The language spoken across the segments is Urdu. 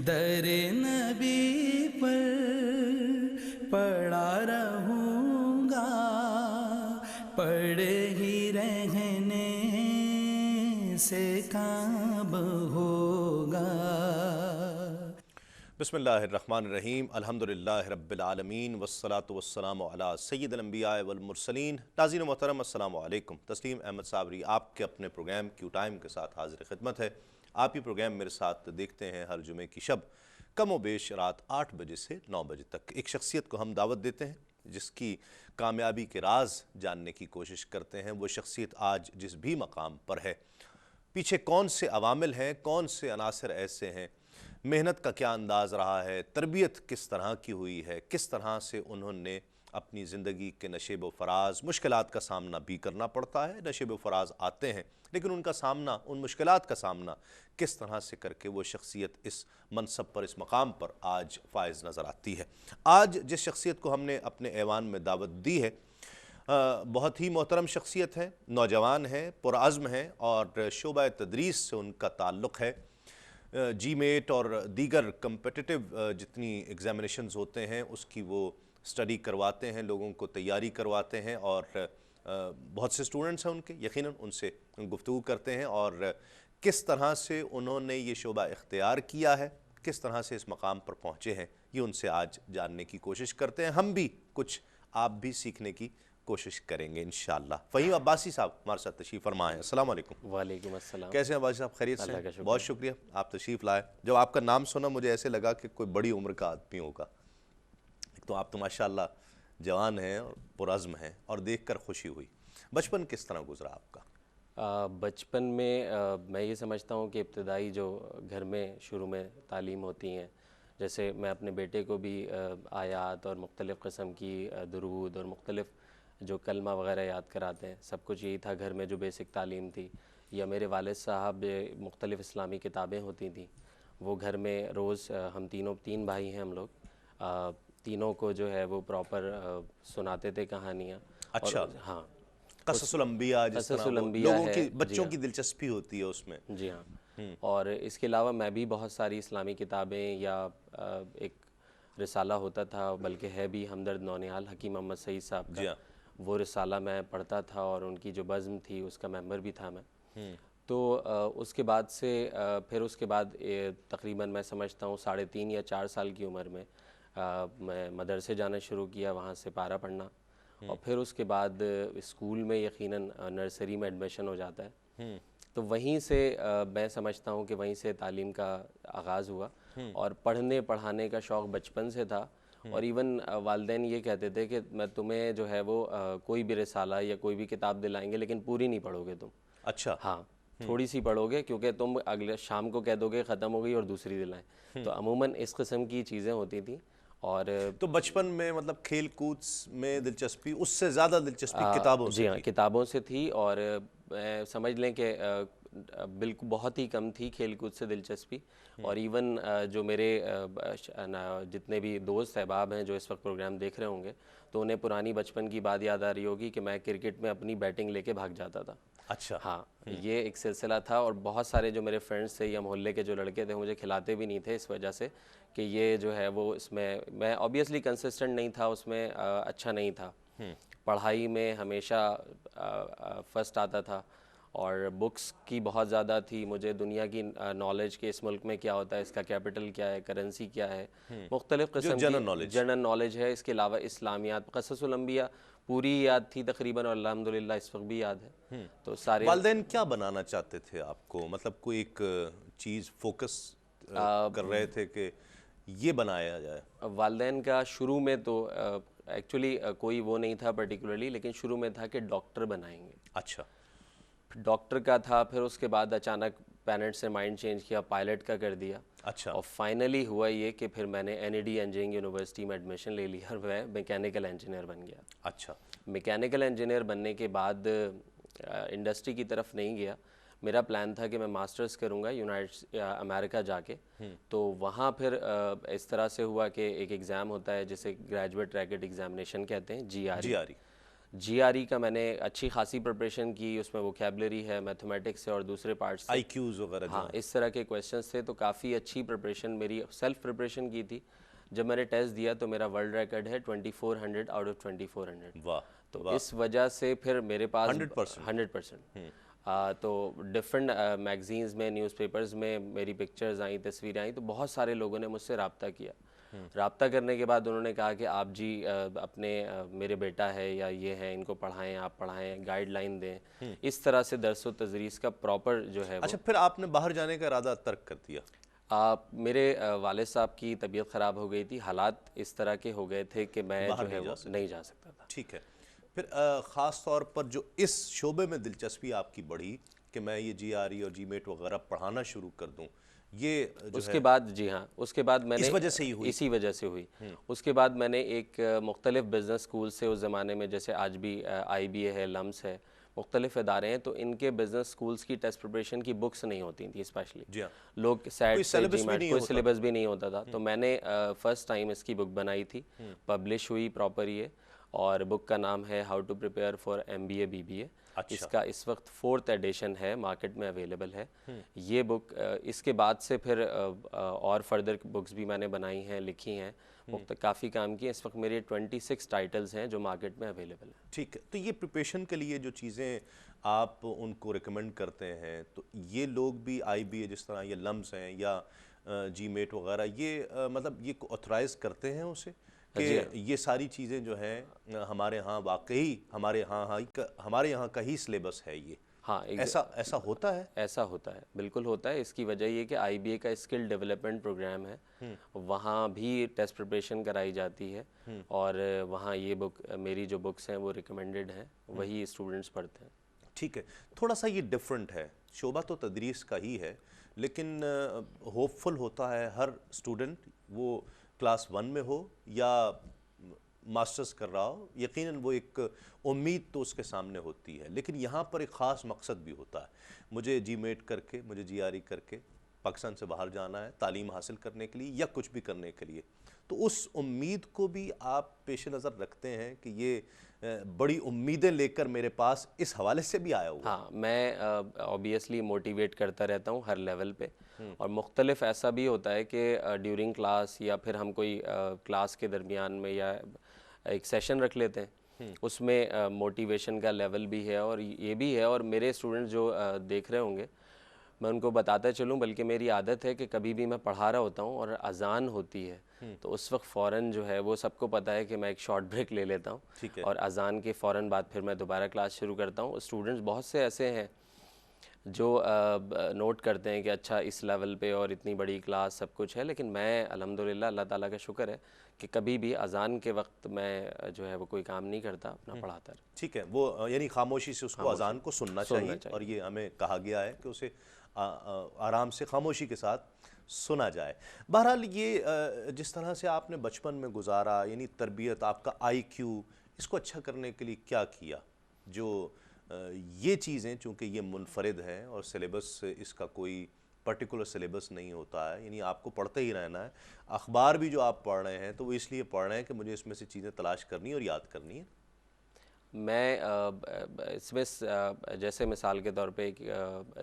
در نبی پر پڑا رہوں گا، پڑے ہی رہنے سے کام ہوگا۔ بسم اللہ الرحمن الرحیم، الحمدللہ رب العالمین، والصلاة والسلام علی سید الانبیاء والمرسلین۔ ناظرین محترم السلام علیکم۔ تسلیم احمد صابری آپ کے اپنے پروگرام کیو ٹائم کے ساتھ حاضر خدمت ہے۔ آپ یہ پروگرام میرے ساتھ دیکھتے ہیں ہر جمعے کی شب کم و بیش رات 8 بجے سے 9 بجے تک۔ ایک شخصیت کو ہم دعوت دیتے ہیں جس کی کامیابی کے راز جاننے کی کوشش کرتے ہیں۔ وہ شخصیت آج جس بھی مقام پر ہے، پیچھے کون سے عوامل ہیں، کون سے عناصر ایسے ہیں، محنت کا کیا انداز رہا ہے، تربیت کس طرح کی ہوئی ہے، کس طرح سے انہوں نے اپنی زندگی کے نشیب و فراز، مشکلات کا سامنا بھی کرنا پڑتا ہے، نشیب و فراز آتے ہیں، لیکن ان کا سامنا، ان مشکلات کا سامنا کس طرح سے کر کے وہ شخصیت اس منصب پر، اس مقام پر آج فائز نظر آتی ہے۔ آج جس شخصیت کو ہم نے اپنے ایوان میں دعوت دی ہے، بہت ہی محترم شخصیت ہے، نوجوان ہے، پرعزم ہے اور شعبہ تدریس سے ان کا تعلق ہے۔ جی میٹ اور دیگر کمپٹیٹیو جتنی ایگزامینیشنز ہوتے ہیں اس کی وہ سٹڈی کرواتے ہیں، لوگوں کو تیاری کرواتے ہیں، اور بہت سے اسٹوڈنٹس ہیں ان کے، یقیناً ان سے گفتگو کرتے ہیں، اور کس طرح سے انہوں نے یہ شعبہ اختیار کیا ہے، کس طرح سے اس مقام پر پہنچے ہیں، یہ ان سے آج جاننے کی کوشش کرتے ہیں۔ ہم بھی کچھ آپ بھی سیکھنے کی کوشش کریں گے انشاءاللہ۔ فہیم عباسی صاحب ہمارے ساتھ تشریف فرما ہیں۔ السلام علیکم۔ وعلیکم السلام۔ کیسے ہیں عباسی صاحب؟ خیریت سے ہیں؟ بہت شکریہ آپ تشریف لائے۔ جب آپ کا نام سنا مجھے ایسے لگا کہ کوئی بڑی عمر کا آدمی ہوگا۔ تو آپ تو ماشاءاللہ جوان ہیں اور پرعزم ہیں، اور دیکھ کر خوشی ہوئی۔ بچپن کس طرح گزرا آپ کا؟ بچپن میں میں یہ سمجھتا ہوں کہ ابتدائی جو گھر میں شروع میں تعلیم ہوتی ہیں، جیسے میں اپنے بیٹے کو بھی آیات اور مختلف قسم کی درود اور مختلف جو کلمہ وغیرہ یاد کراتے ہیں، سب کچھ یہی تھا گھر میں جو بیسک تعلیم تھی۔ یا میرے والد صاحب مختلف اسلامی کتابیں ہوتی تھیں، وہ گھر میں روز ہم تین بھائی ہیں ہم لوگ، تینوں کو جو ہے وہ پراپر سناتے تھے کہانیاں۔ اچھا، ہاں، قصص الانبیاء، جس طرح لوگوں کی بچوں کی دلچسپی ہوتی ہے اس میں۔ جی ہاں، اور اس کے علاوہ میں بھی بہت ساری اسلامی کتابیں، یا ایک رسالہ ہوتا تھا بلکہ ہے بھی، ہمدرد نونیال حکیم محمد سعید صاحب کا، وہ رسالہ میں پڑھتا تھا اور ان کی جو بزم تھی اس کا ممبر بھی تھا میں۔ تو اس کے بعد سے پھر اس کے بعد تقریباً میں سمجھتا ہوں 3.5 یا 4 سال کی عمر میں میں مدرسے جانا شروع کیا، وہاں سے پارہ پڑھنا، اور پھر اس کے بعد اسکول میں یقیناً نرسری میں ایڈمیشن ہو جاتا ہے۔ تو وہیں سے میں سمجھتا ہوں کہ وہیں سے تعلیم کا آغاز ہوا، اور پڑھنے پڑھانے کا شوق بچپن سے تھا، اور ایون والدین یہ کہتے تھے کہ میں تمہیں جو ہے وہ کوئی بھی رسالہ یا کوئی بھی کتاب دلائیں گے لیکن پوری نہیں پڑھو گے تم۔ اچھا، ہاں، تھوڑی سی پڑھو گے، کیونکہ تم اگلے شام کو کہہ دو گے ختم ہو گئی اور دوسری دلائیں۔ تو عموماً اس قسم کی چیزیں ہوتی تھیں۔ اور تو بچپن میں مطلب کھیل کود میں دلچسپی، اس سے زیادہ دلچسپی کتابوں سے جی ہاں، تھی؟ کتابوں سے تھی، اور سمجھ لیں کہ بالکل بہت ہی کم تھی کھیل کود سے دلچسپی۔ اور ایون جو میرے جتنے بھی دوست احباب ہیں جو اس وقت پروگرام دیکھ رہے ہوں گے، تو انہیں پرانی بچپن کی بات یاد آ رہی ہوگی کہ میں کرکٹ میں اپنی بیٹنگ لے کے بھاگ جاتا تھا۔ اچھا، ہاں، یہ ایک سلسلہ تھا، اور بہت سارے جو میرے فرینڈس تھے یا محلے کے جو لڑکے تھے مجھے کھلاتے بھی نہیں تھے، اس وجہ سے کہ یہ جو ہے وہ اس میں آبویسلی کنسسٹنٹ نہیں تھا، اس میں اچھا نہیں تھا۔ پڑھائی میں ہمیشہ فرسٹ آتا تھا، اور بکس کی بہت زیادہ تھی، مجھے دنیا کی نالج کہ اس ملک میں کیا ہوتا ہے، اس کا کیپٹل کیا ہے، کرنسی کیا ہے، مختلف قسم کی جنرل نالج ہے۔ اس کے علاوہ اسلامیات، قصص الانبیاء پوری یاد تھی تقریباً، اور الحمدللہ اس وقت بھی یاد ہے۔ تو سارے والدین کیا بنانا چاہتے تھے آپ کو؟ مطلب کوئی ایک چیز فوکس کر رہے تھے کہ یہ بنایا جائے؟ والدین کا شروع میں تو ایکچولی کوئی وہ نہیں تھا پرٹیکولرلی، لیکن شروع میں تھا کہ ڈاکٹر بنائیں گے۔ اچھا، ڈاکٹر کا تھا، پھر اس کے بعد اچانک پیرنٹس نے مائنڈ چینج کیا، پائلٹ کا کر دیا۔ اچھا، اور فائنلی ہوا یہ کہ پھر میں نے NED انجینئرنگ یونیورسٹی میں ایڈمیشن لے لیا، اور میں میکینیکل انجینئر بن گیا۔ اچھا، میکینیکل انجینئر بننے کے بعد انڈسٹری کی طرف نہیں گیا، میرا پلان تھا کہ میں ماسٹرز کروں گا امریکہ جا کے۔ تو وہاں پھر اس طرح سے ہوا کہ ایک ایگزام ہوتا ہے جسے گریجویٹ ریکٹ ایگزامینیشن کہتے ہیں، GRE۔ جی آر ای کا میں نے اچھی خاصی پریپریشن کی, اس میں ووکیبلری ہے, میتھمیٹکس ہے اور دوسرے پارٹس سے, آئی کیوز وغیرہ. ہاں اس طرح کے کویشچنس تھے, تو کافی اچھی پریپریشن میری سیلف پریپریشن کی تھی. جب میں نے ٹیسٹ دیا تو میرا ورلڈ ریکارڈ ہے 2400 آؤٹ آف 2400. واہ. تو اس وجہ سے پھر میرے پاس 100%. تو ڈفرینٹ میگزینز میں, نیوز پیپرز میں میری پکچرز آئیں, تصویریں آئیں, تو بہت سارے لوگوں نے مجھ سے رابطہ کیا. رابطہ کرنے کے بعد انہوں نے کہا کہ آپ جی اپنے میرے بیٹا ہے یا یہ ہے, ان کو پڑھائیں, آپ پڑھائیں, گائیڈ لائن دیں. اس طرح سے درس و تدریس کا پراپر جو ہے. اچھا, پھر آپ نے باہر جانے کا ارادہ ترک کر دیا؟ میرے والد صاحب کی طبیعت خراب ہو گئی تھی, حالات اس طرح کے ہو گئے تھے کہ میں جو ہے وہ نہیں جا سکتا تھا. ٹھیک ہے. پھر خاص طور پر جو اس شعبے میں دلچسپی آپ کی بڑھی کہ میں یہ جی آر ای اور جی میٹ وغیرہ پڑھانا شروع کر دوں, یہ اس کے بعد, جی ہاں, اس کے بعد میں نے اس وجہ سے ہی ہوئی, اسی وجہ سے ہوئی. اس کے بعد میں نے ایک مختلف بزنس اسکول سے, اس زمانے میں جیسے آج بھی آئی بی اے ہے, لمس ہے, مختلف ادارے ہیں, تو ان کے بزنس اسکولس کی ٹیسٹ پریپریشن کی بکس نہیں ہوتی تھیں اسپیشلی. جی ہاں, لوگ سیٹ سے جی میٹ کوئی سلیبس بھی نہیں ہوتا تھا. تو میں نے فرسٹ ٹائم اس کی بک بنائی تھی, پبلش ہوئی پراپر یہ, اور بک کا نام ہے how to prepare for M B A B B A. اس کا اس وقت 4th ایڈیشن ہے, مارکیٹ میں اویلیبل ہے یہ بک. اس کے بعد سے پھر اور فردر بکس بھی میں نے بنائی ہیں, لکھی ہیں, کافی کام کی. اس وقت میرے 26 ٹائٹلز ہیں جو مارکیٹ میں اویلیبل ہیں. ٹھیک ہے. تو یہ پریپریشن کے لیے جو چیزیں آپ ان کو ریکمینڈ کرتے ہیں, تو یہ لوگ بھی آئی بی اے جس طرح یہ لمس ہیں یا جی میٹ وغیرہ, یہ مطلب یہ آتھرائز کرتے ہیں اسے کہ یہ ساری چیزیں جو ہیں ہمارے ہاں واقعی ہمارے یہاں کا ہی سلیبس ہے یہ؟ ہاں, ایسا ہوتا ہے؟ ایسا ہوتا ہے, بالکل ہوتا ہے. اس کی وجہ یہ کہ آئی بی اے کا اسکل ڈیولپمنٹ پروگرام ہے, وہاں بھی ٹیسٹ پریپریشن کرائی جاتی ہے, اور وہاں یہ بک, میری جو بکس ہیں وہ ریکمینڈڈ ہیں, وہی اسٹوڈنٹس پڑھتے ہیں. ٹھیک ہے. تھوڑا سا یہ ڈیفرنٹ ہے, شعبہ تو تدریس کا ہی ہے, لیکن ہوپ فل ہوتا ہے ہر اسٹوڈنٹ, وہ کلاس 1 میں ہو یا ماسٹرز کر رہا ہو, یقیناً وہ ایک امید تو اس کے سامنے ہوتی ہے. لیکن یہاں پر ایک خاص مقصد بھی ہوتا ہے, مجھے جی میٹ کر کے, مجھے جی آر ای کر کے پاکستان سے باہر جانا ہے تعلیم حاصل کرنے کے لیے یا کچھ بھی کرنے کے لیے. تو اس امید کو بھی آپ پیش نظر رکھتے ہیں کہ یہ بڑی امیدیں لے کر میرے پاس اس حوالے سے بھی آیا ہوا؟ ہاں, میں اوبیسلی موٹیویٹ کرتا رہتا ہوں ہر لیول پہ, اور مختلف ایسا بھی ہوتا ہے کہ ڈیورنگ کلاس یا پھر ہم کوئی کلاس کے درمیان میں یا ایک سیشن رکھ لیتے ہیں, اس میں موٹیویشن کا لیول بھی ہے اور یہ بھی ہے. اور میرے اسٹوڈنٹ جو دیکھ رہے ہوں گے, میں ان کو بتاتا چلوں, بلکہ میری عادت ہے کہ کبھی بھی میں پڑھا رہا ہوتا ہوں اور اذان ہوتی ہے تو اس وقت فوراً جو ہے, وہ سب کو پتہ ہے کہ میں ایک شارٹ بریک لے لیتا ہوں, اور اذان کے فوراً بعد پھر میں دوبارہ کلاس شروع کرتا ہوں. اسٹوڈنٹس بہت سے ایسے ہیں جو نوٹ کرتے ہیں کہ اچھا اس لیول پہ اور اتنی بڑی کلاس سب کچھ ہے, لیکن میں الحمدللہ اللہ تعالیٰ کا شکر ہے کہ کبھی بھی اذان کے وقت میں جو ہے وہ کوئی کام نہیں کرتا, اپنا پڑھاتا ہے. ٹھیک ہے. وہ یعنی خاموشی سے اس کو اذان کو سننا چاہیے, اور یہ ہمیں کہا گیا ہے کہ اسے آرام سے خاموشی کے ساتھ سنا جائے. بہرحال یہ جس طرح سے آپ نے بچپن میں گزارا, یعنی تربیت, آپ کا آئی کیو, اس کو اچھا کرنے کے لیے کیا کیا؟ جو یہ چیزیں چونکہ یہ منفرد ہیں اور سلیبس اس کا کوئی پرٹیکولر سلیبس نہیں ہوتا ہے, یعنی آپ کو پڑھتے ہی رہنا ہے. اخبار بھی جو آپ پڑھ رہے ہیں تو وہ اس لیے پڑھ رہے ہیں کہ مجھے اس میں سے چیزیں تلاش کرنی اور یاد کرنی ہے. میں اس میں جیسے مثال کے طور پہ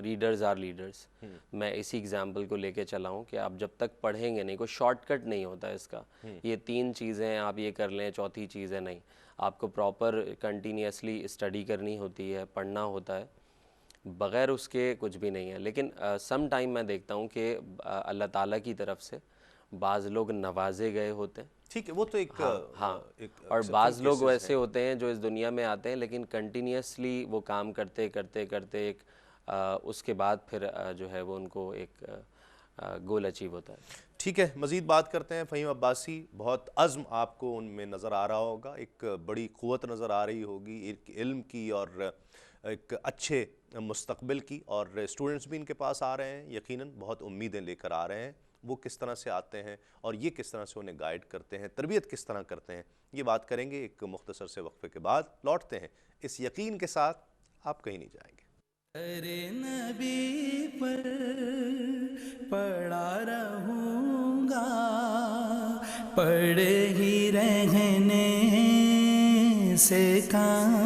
ریڈرز آر لیڈرز, میں اسی ایگزامپل کو لے کے چلا ہوں کہ آپ جب تک پڑھیں گے نہیں, کوئی شارٹ کٹ نہیں ہوتا اس کا, یہ 3 چیزیں آپ یہ کر لیں, چوتھی چیز ہے نہیں. آپ کو پراپر کنٹینیوسلی اسٹڈی کرنی ہوتی ہے, پڑھنا ہوتا ہے, بغیر اس کے کچھ بھی نہیں ہے. لیکن سم ٹائم میں دیکھتا ہوں کہ اللہ تعالیٰ کی طرف سے بعض لوگ نوازے گئے ہوتے ہیں. ٹھیک ہے, وہ تو ایک ہاں, اور بعض لوگ ایسے ہوتے ہیں جو اس دنیا میں آتے ہیں لیکن کنٹینیوسلی وہ کام کرتے کرتے کرتے ایک اس کے بعد پھر جو ہے وہ ان کو ایک گول اچیو ہوتا ہے. ٹھیک ہے, مزید بات کرتے ہیں. فہیم عباسی, بہت عزم آپ کو ان میں نظر آ رہا ہوگا, ایک بڑی قوت نظر آ رہی ہوگی, ایک علم کی اور ایک اچھے مستقبل کی, اور اسٹوڈنٹس بھی ان کے پاس آ رہے ہیں, یقیناً بہت امیدیں لے کر آ رہے ہیں. وہ کس طرح سے آتے ہیں اور یہ کس طرح سے انہیں گائیڈ کرتے ہیں, تربیت کس طرح کرتے ہیں, یہ بات کریں گے ایک مختصر سے وقفے کے بعد. لوٹتے ہیں اس یقین کے ساتھ, آپ کہیں نہیں جائیں گے. ارے نبی پر پڑا رہوں گا, پڑے ہی رہنے سے کام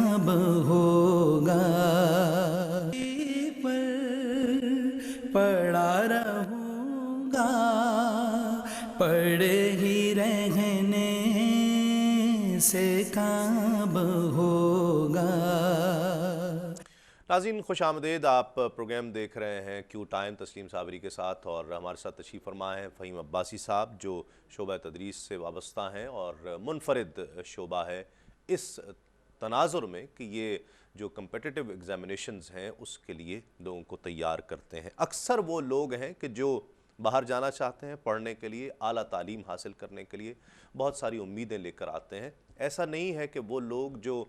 رہوں گا، پڑے ہی رہنے سے کام ہوگا۔ ناظرین خوش آمدید، آپ پروگرام دیکھ رہے ہیں کیو ٹائم تسلیم صابری کے ساتھ، اور ہمارے ساتھ تشریف فرما ہیں فہیم عباسی صاحب جو شعبہ تدریس سے وابستہ ہیں اور منفرد شعبہ ہے اس تناظر میں کہ یہ جو کمپیٹیٹیو ایگزامینیشنز ہیں اس کے لیے لوگوں کو تیار کرتے ہیں۔ اکثر وہ لوگ ہیں کہ جو باہر جانا چاہتے ہیں پڑھنے کے لیے، اعلیٰ تعلیم حاصل کرنے کے لیے، بہت ساری امیدیں لے کر آتے ہیں۔ ایسا نہیں ہے کہ وہ لوگ جو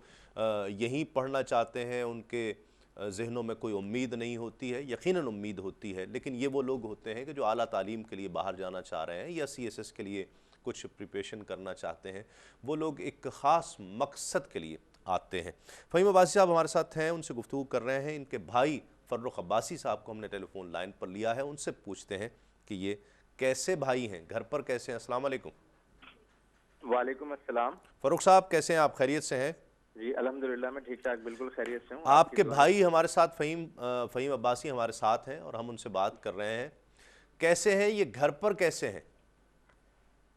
یہیں پڑھنا چاہتے ہیں ان کے ذہنوں میں کوئی امید نہیں ہوتی ہے، یقیناً امید ہوتی ہے، لیکن یہ وہ لوگ ہوتے ہیں کہ جو اعلیٰ تعلیم کے لیے باہر جانا چاہ رہے ہیں یا CSS کے لیے کچھ پریپریشن کرنا چاہتے ہیں، وہ لوگ ایک خاص مقصد کے لیے آتے ہیں۔ فہیم عباسی صاحب ہمارے ساتھ ہیں، ان سے گفتگو کر رہے ہیں۔ ان کے بھائی فرخ عباسی صاحب کو ہم نے ٹیلی فون لائن پر لیا ہے، ان سے پوچھتے ہیں کہ یہ کیسے بھائی ہیں، گھر پر کیسے ہیں؟ السلام علیکم۔ وعلیکم السلام۔ فرخ صاحب کیسے ہیں آپ؟ خیریت سے ہیں؟ جی الحمدللہ میں ٹھیک ٹھاک بالکل خیریت سے ہوں۔ آپ کے بھائی ہمارے ساتھ فہیم عباسی ہمارے ساتھ ہیں اور ہم ان سے بات کر رہے ہیں۔ کیسے ہیں یہ، گھر پر کیسے ہیں؟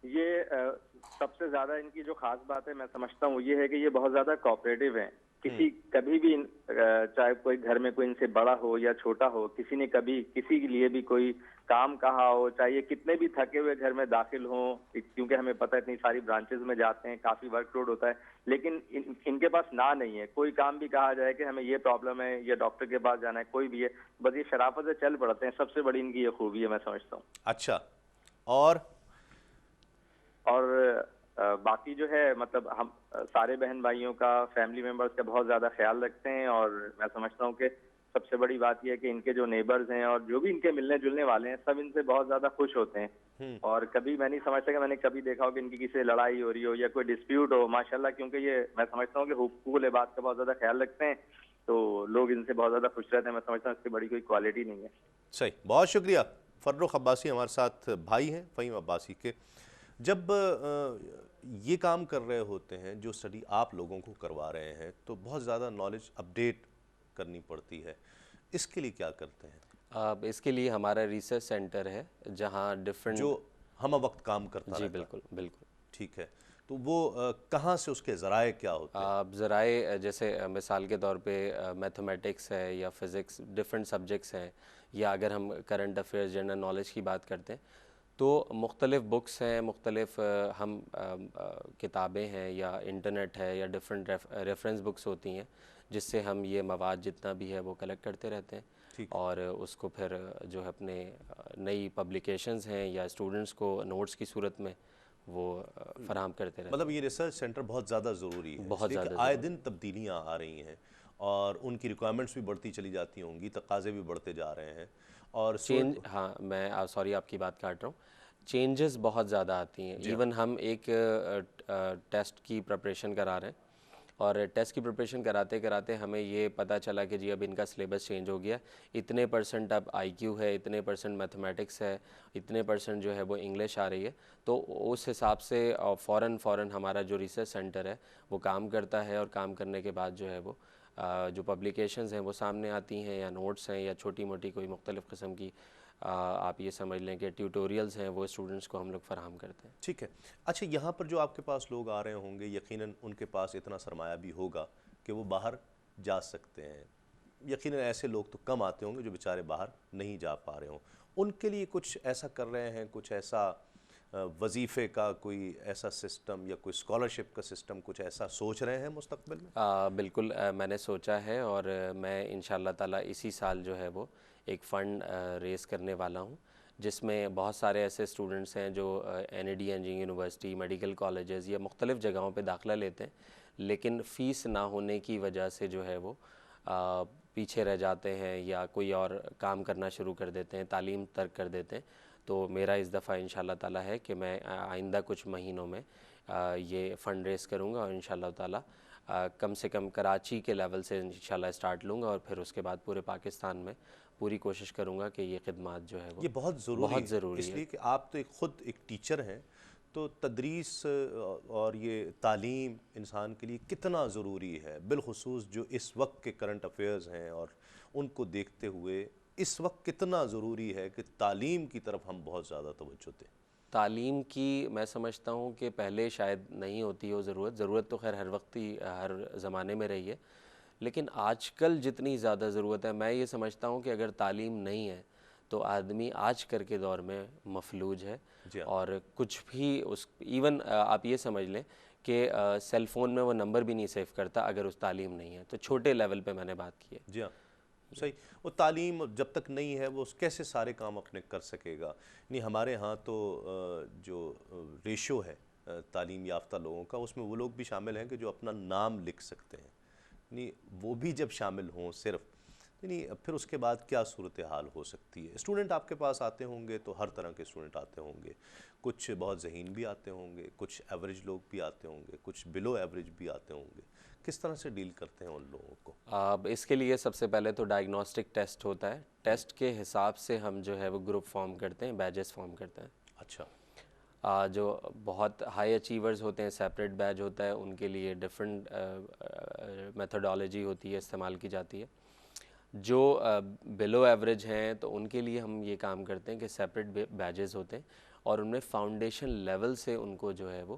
یہ سب سے زیادہ ان کی جو خاص بات ہے میں سمجھتا ہوں یہ ہے کہ یہ بہت زیادہ کوآپریٹو ہیں۔ کبھی بھی چاہے کوئی گھر میں کوئی ان سے بڑا ہو یا چھوٹا ہو، کسی نے کبھی کسی کے لیے بھی کوئی کام کہا ہو، چاہے یہ کتنے بھی تھکے ہوئے گھر میں داخل ہوں، کیونکہ ہمیں پتہ ہے اتنی ساری برانچز میں جاتے ہیں، کافی ورک لوڈ ہوتا ہے، لیکن ان کے پاس نہ نہیں ہے۔ کوئی کام بھی کہا جائے کہ ہمیں یہ پرابلم ہے یا ڈاکٹر کے پاس جانا ہے، کوئی بھی ہے، بس یہ شرافت سے چل پڑتے ہیں۔ سب سے بڑی ان کی یہ خوبی ہے میں سمجھتا ہوں۔ اچھا، اور باقی جو ہے مطلب ہم سارے بہن بھائیوں کا، فیملی ممبرز کا بہت زیادہ خیال رکھتے ہیں، اور میں سمجھتا ہوں کہ سب سے بڑی بات یہ ہے کہ ان کے جو نیبرز ہیں اور جو بھی ان کے ملنے جلنے والے ہیں سب ان سے بہت زیادہ خوش ہوتے ہیں، اور کبھی میں نہیں سمجھتا کہ میں نے کبھی دیکھا ہو کہ ان کی کسی سے لڑائی ہو رہی ہو یا کوئی ڈسپیوٹ ہو، ماشاءاللہ، کیونکہ یہ میں سمجھتا ہوں کہ حقوق العباد کا بہت زیادہ خیال رکھتے ہیں، تو لوگ ان سے بہت زیادہ خوش رہتے ہیں۔ میں سمجھتا ہوں اس سے بڑی کوئی کوالٹی نہیں ہے۔ صحیح، بہت شکریہ۔ فرخ عباسی ہمارے ساتھ بھائی ہیں فہیم عباسی کے۔ جب یہ کام کر رہے ہوتے ہیں، جو اسٹڈی آپ لوگوں کو کروا رہے ہیں، تو بہت زیادہ نالج اپڈیٹ کرنی پڑتی ہے، اس کے لیے کیا کرتے ہیں؟ اس کے لیے ہمارا ریسرچ سینٹر ہے جہاں ڈفرینٹ جو ہم وقت کام کرتا رہتا ہے۔ جی بالکل بالکل ٹھیک ہے، تو وہ کہاں سے اس کے ذرائع کیا ہوتے ہیں؟ ذرائع جیسے مثال کے طور پہ میتھمیٹکس ہے یا فزکس، ڈفرینٹ سبجیکٹس ہیں، یا اگر ہم کرنٹ افیئرز جنرل نالج کی بات کرتے ہیں تو مختلف بکس ہیں، مختلف ہم کتابیں ہیں یا انٹرنیٹ ہے یا ڈفرینٹ ریفرنس بکس ہوتی ہیں جس سے ہم یہ مواد جتنا بھی ہے وہ کلیکٹ کرتے رہتے ہیں، اور اس کو پھر جو ہے اپنے نئی پبلیکیشنز ہیں یا اسٹوڈنٹس کو نوٹس کی صورت میں وہ فراہم کرتے رہتے ہیں۔ مطلب یہ ریسرچ سینٹر بہت زیادہ ضروری ہے، بہت اس لیے کہ زیادہ آئے دن تبدیلیاں آ رہی ہیں اور ان کی ریکوائرمنٹس بھی بڑھتی چلی جاتی ہوں گی، تقاضے بھی بڑھتے جا رہے ہیں، اور ہاں میں سوری آپ کی بات کاٹ رہا ہوں، چینجز بہت زیادہ آتی ہیں۔ ایون ہم ایک ٹیسٹ کی پریپریشن کرا رہے ہیں، اور ٹیسٹ کی پریپریشن کراتے کراتے ہمیں یہ پتہ چلا کہ جی اب ان کا سلیبس چینج ہو گیا، اتنے پرسنٹ اب IQ ہے، اتنے پرسنٹ میتھمیٹکس ہے، اتنے پرسنٹ جو ہے وہ انگلش آ رہی ہے، تو اس حساب سے فوراً ہمارا جو ریسرچ سینٹر ہے وہ کام کرتا ہے، اور کام کرنے کے بعد جو ہے وہ جو پبلیکیشنز ہیں وہ سامنے آتی ہیں، یا نوٹس ہیں یا چھوٹی موٹی کوئی مختلف قسم کی آپ یہ سمجھ لیں کہ ٹیوٹوریلز ہیں، وہ اسٹوڈنٹس کو ہم لوگ فراہم کرتے ہیں۔ ٹھیک ہے۔ اچھا، یہاں پر جو آپ کے پاس لوگ آ رہے ہوں گے یقیناً ان کے پاس اتنا سرمایہ بھی ہوگا کہ وہ باہر جا سکتے ہیں، یقیناً ایسے لوگ تو کم آتے ہوں گے جو بیچارے باہر نہیں جا پا رہے ہوں، ان کے لیے کچھ ایسا کر رہے ہیں، کچھ ایسا وظیفے کا کوئی ایسا سسٹم یا کوئی اسکالرشپ کا سسٹم کچھ ایسا سوچ رہے ہیں مستقبل میں؟ بالکل میں نے سوچا ہے، اور میں انشاءاللہ تعالیٰ اسی سال جو ہے وہ ایک فنڈ ریز کرنے والا ہوں جس میں بہت سارے ایسے اسٹوڈنٹس ہیں جو NAD engineering university, medical colleges یا مختلف جگہوں پہ داخلہ لیتے ہیں، لیکن فیس نہ ہونے کی وجہ سے جو ہے وہ پیچھے رہ جاتے ہیں یا کوئی اور کام کرنا شروع کر دیتے ہیں، تعلیم ترک کر دیتے ہیں۔ تو میرا اس دفعہ انشاءاللہ تعالیٰ ہے کہ میں آئندہ کچھ مہینوں میں یہ فنڈ ریز کروں گا، اور انشاءاللہ تعالیٰ کم سے کم کراچی کے لیول سے انشاءاللہ اسٹارٹ لوں گا، اور پھر اس کے بعد پورے پاکستان میں پوری کوشش کروں گا کہ یہ خدمات جو ہے وہ یہ بہت ضروری ہے، اس لیے کہ آپ تو خود ایک ٹیچر ہیں، تو تدریس اور یہ تعلیم انسان کے لیے کتنا ضروری ہے، بالخصوص جو اس وقت کے کرنٹ افیئرز ہیں، اور ان کو دیکھتے ہوئے اس وقت کتنا ضروری ہے کہ تعلیم کی طرف ہم بہت زیادہ توجہ دیں؟ تعلیم کی میں سمجھتا ہوں کہ پہلے شاید نہیں ہوتی ہو ضرورت تو خیر ہر وقت ہی ہر زمانے میں رہی ہے، لیکن آج کل جتنی زیادہ ضرورت ہے، میں یہ سمجھتا ہوں کہ اگر تعلیم نہیں ہے تو آدمی آج کر کے دور میں مفلوج ہے، اور کچھ بھی ایون آپ یہ سمجھ لیں کہ سیل فون میں وہ نمبر بھی نہیں سیو کرتا اگر اس تعلیم نہیں ہے، تو چھوٹے لیول پہ میں نے بات کی ہے۔ جی ہاں، صحیح۔ وہ تعلیم جب تک نہیں ہے وہ کیسے سارے کام اپنے کر سکے گا؟ نہیں، ہمارے ہاں تو جو ریشو ہے تعلیم یافتہ لوگوں کا، اس میں وہ لوگ بھی شامل ہیں کہ جو اپنا نام لکھ سکتے ہیں، نہیں وہ بھی جب شامل ہوں صرف، نہیں پھر اس کے بعد کیا صورتحال ہو سکتی ہے؟ اسٹوڈنٹ آپ کے پاس آتے ہوں گے تو ہر طرح کے اسٹوڈنٹ آتے ہوں گے، کچھ بہت ذہین بھی آتے ہوں گے، کچھ ایوریج لوگ بھی آتے ہوں گے، کچھ بلو ایوریج بھی آتے ہوں گے، کس طرح سے ڈیل کرتے ہیں ان لوگوں کو؟ اس کے لیے سب سے پہلے تو ڈائگنوسٹک ٹیسٹ ہوتا ہے، ٹیسٹ کے حساب سے ہم جو ہے وہ گروپ فارم کرتے ہیں، بیجز فارم کرتے ہیں۔ اچھا، جو بہت ہائی اچیورز ہوتے ہیں سیپریٹ بیج ہوتا ہے، ان کے لیے ڈفرینٹ میتھڈالوجی ہوتی ہے، استعمال کی جاتی ہے۔ جو بلو ایوریج ہیں تو ان کے لیے ہم یہ کام کرتے ہیں کہ سیپریٹ بیجز ہوتے ہیں، اور ان میں فاؤنڈیشن لیول سے ان کو جو ہے وہ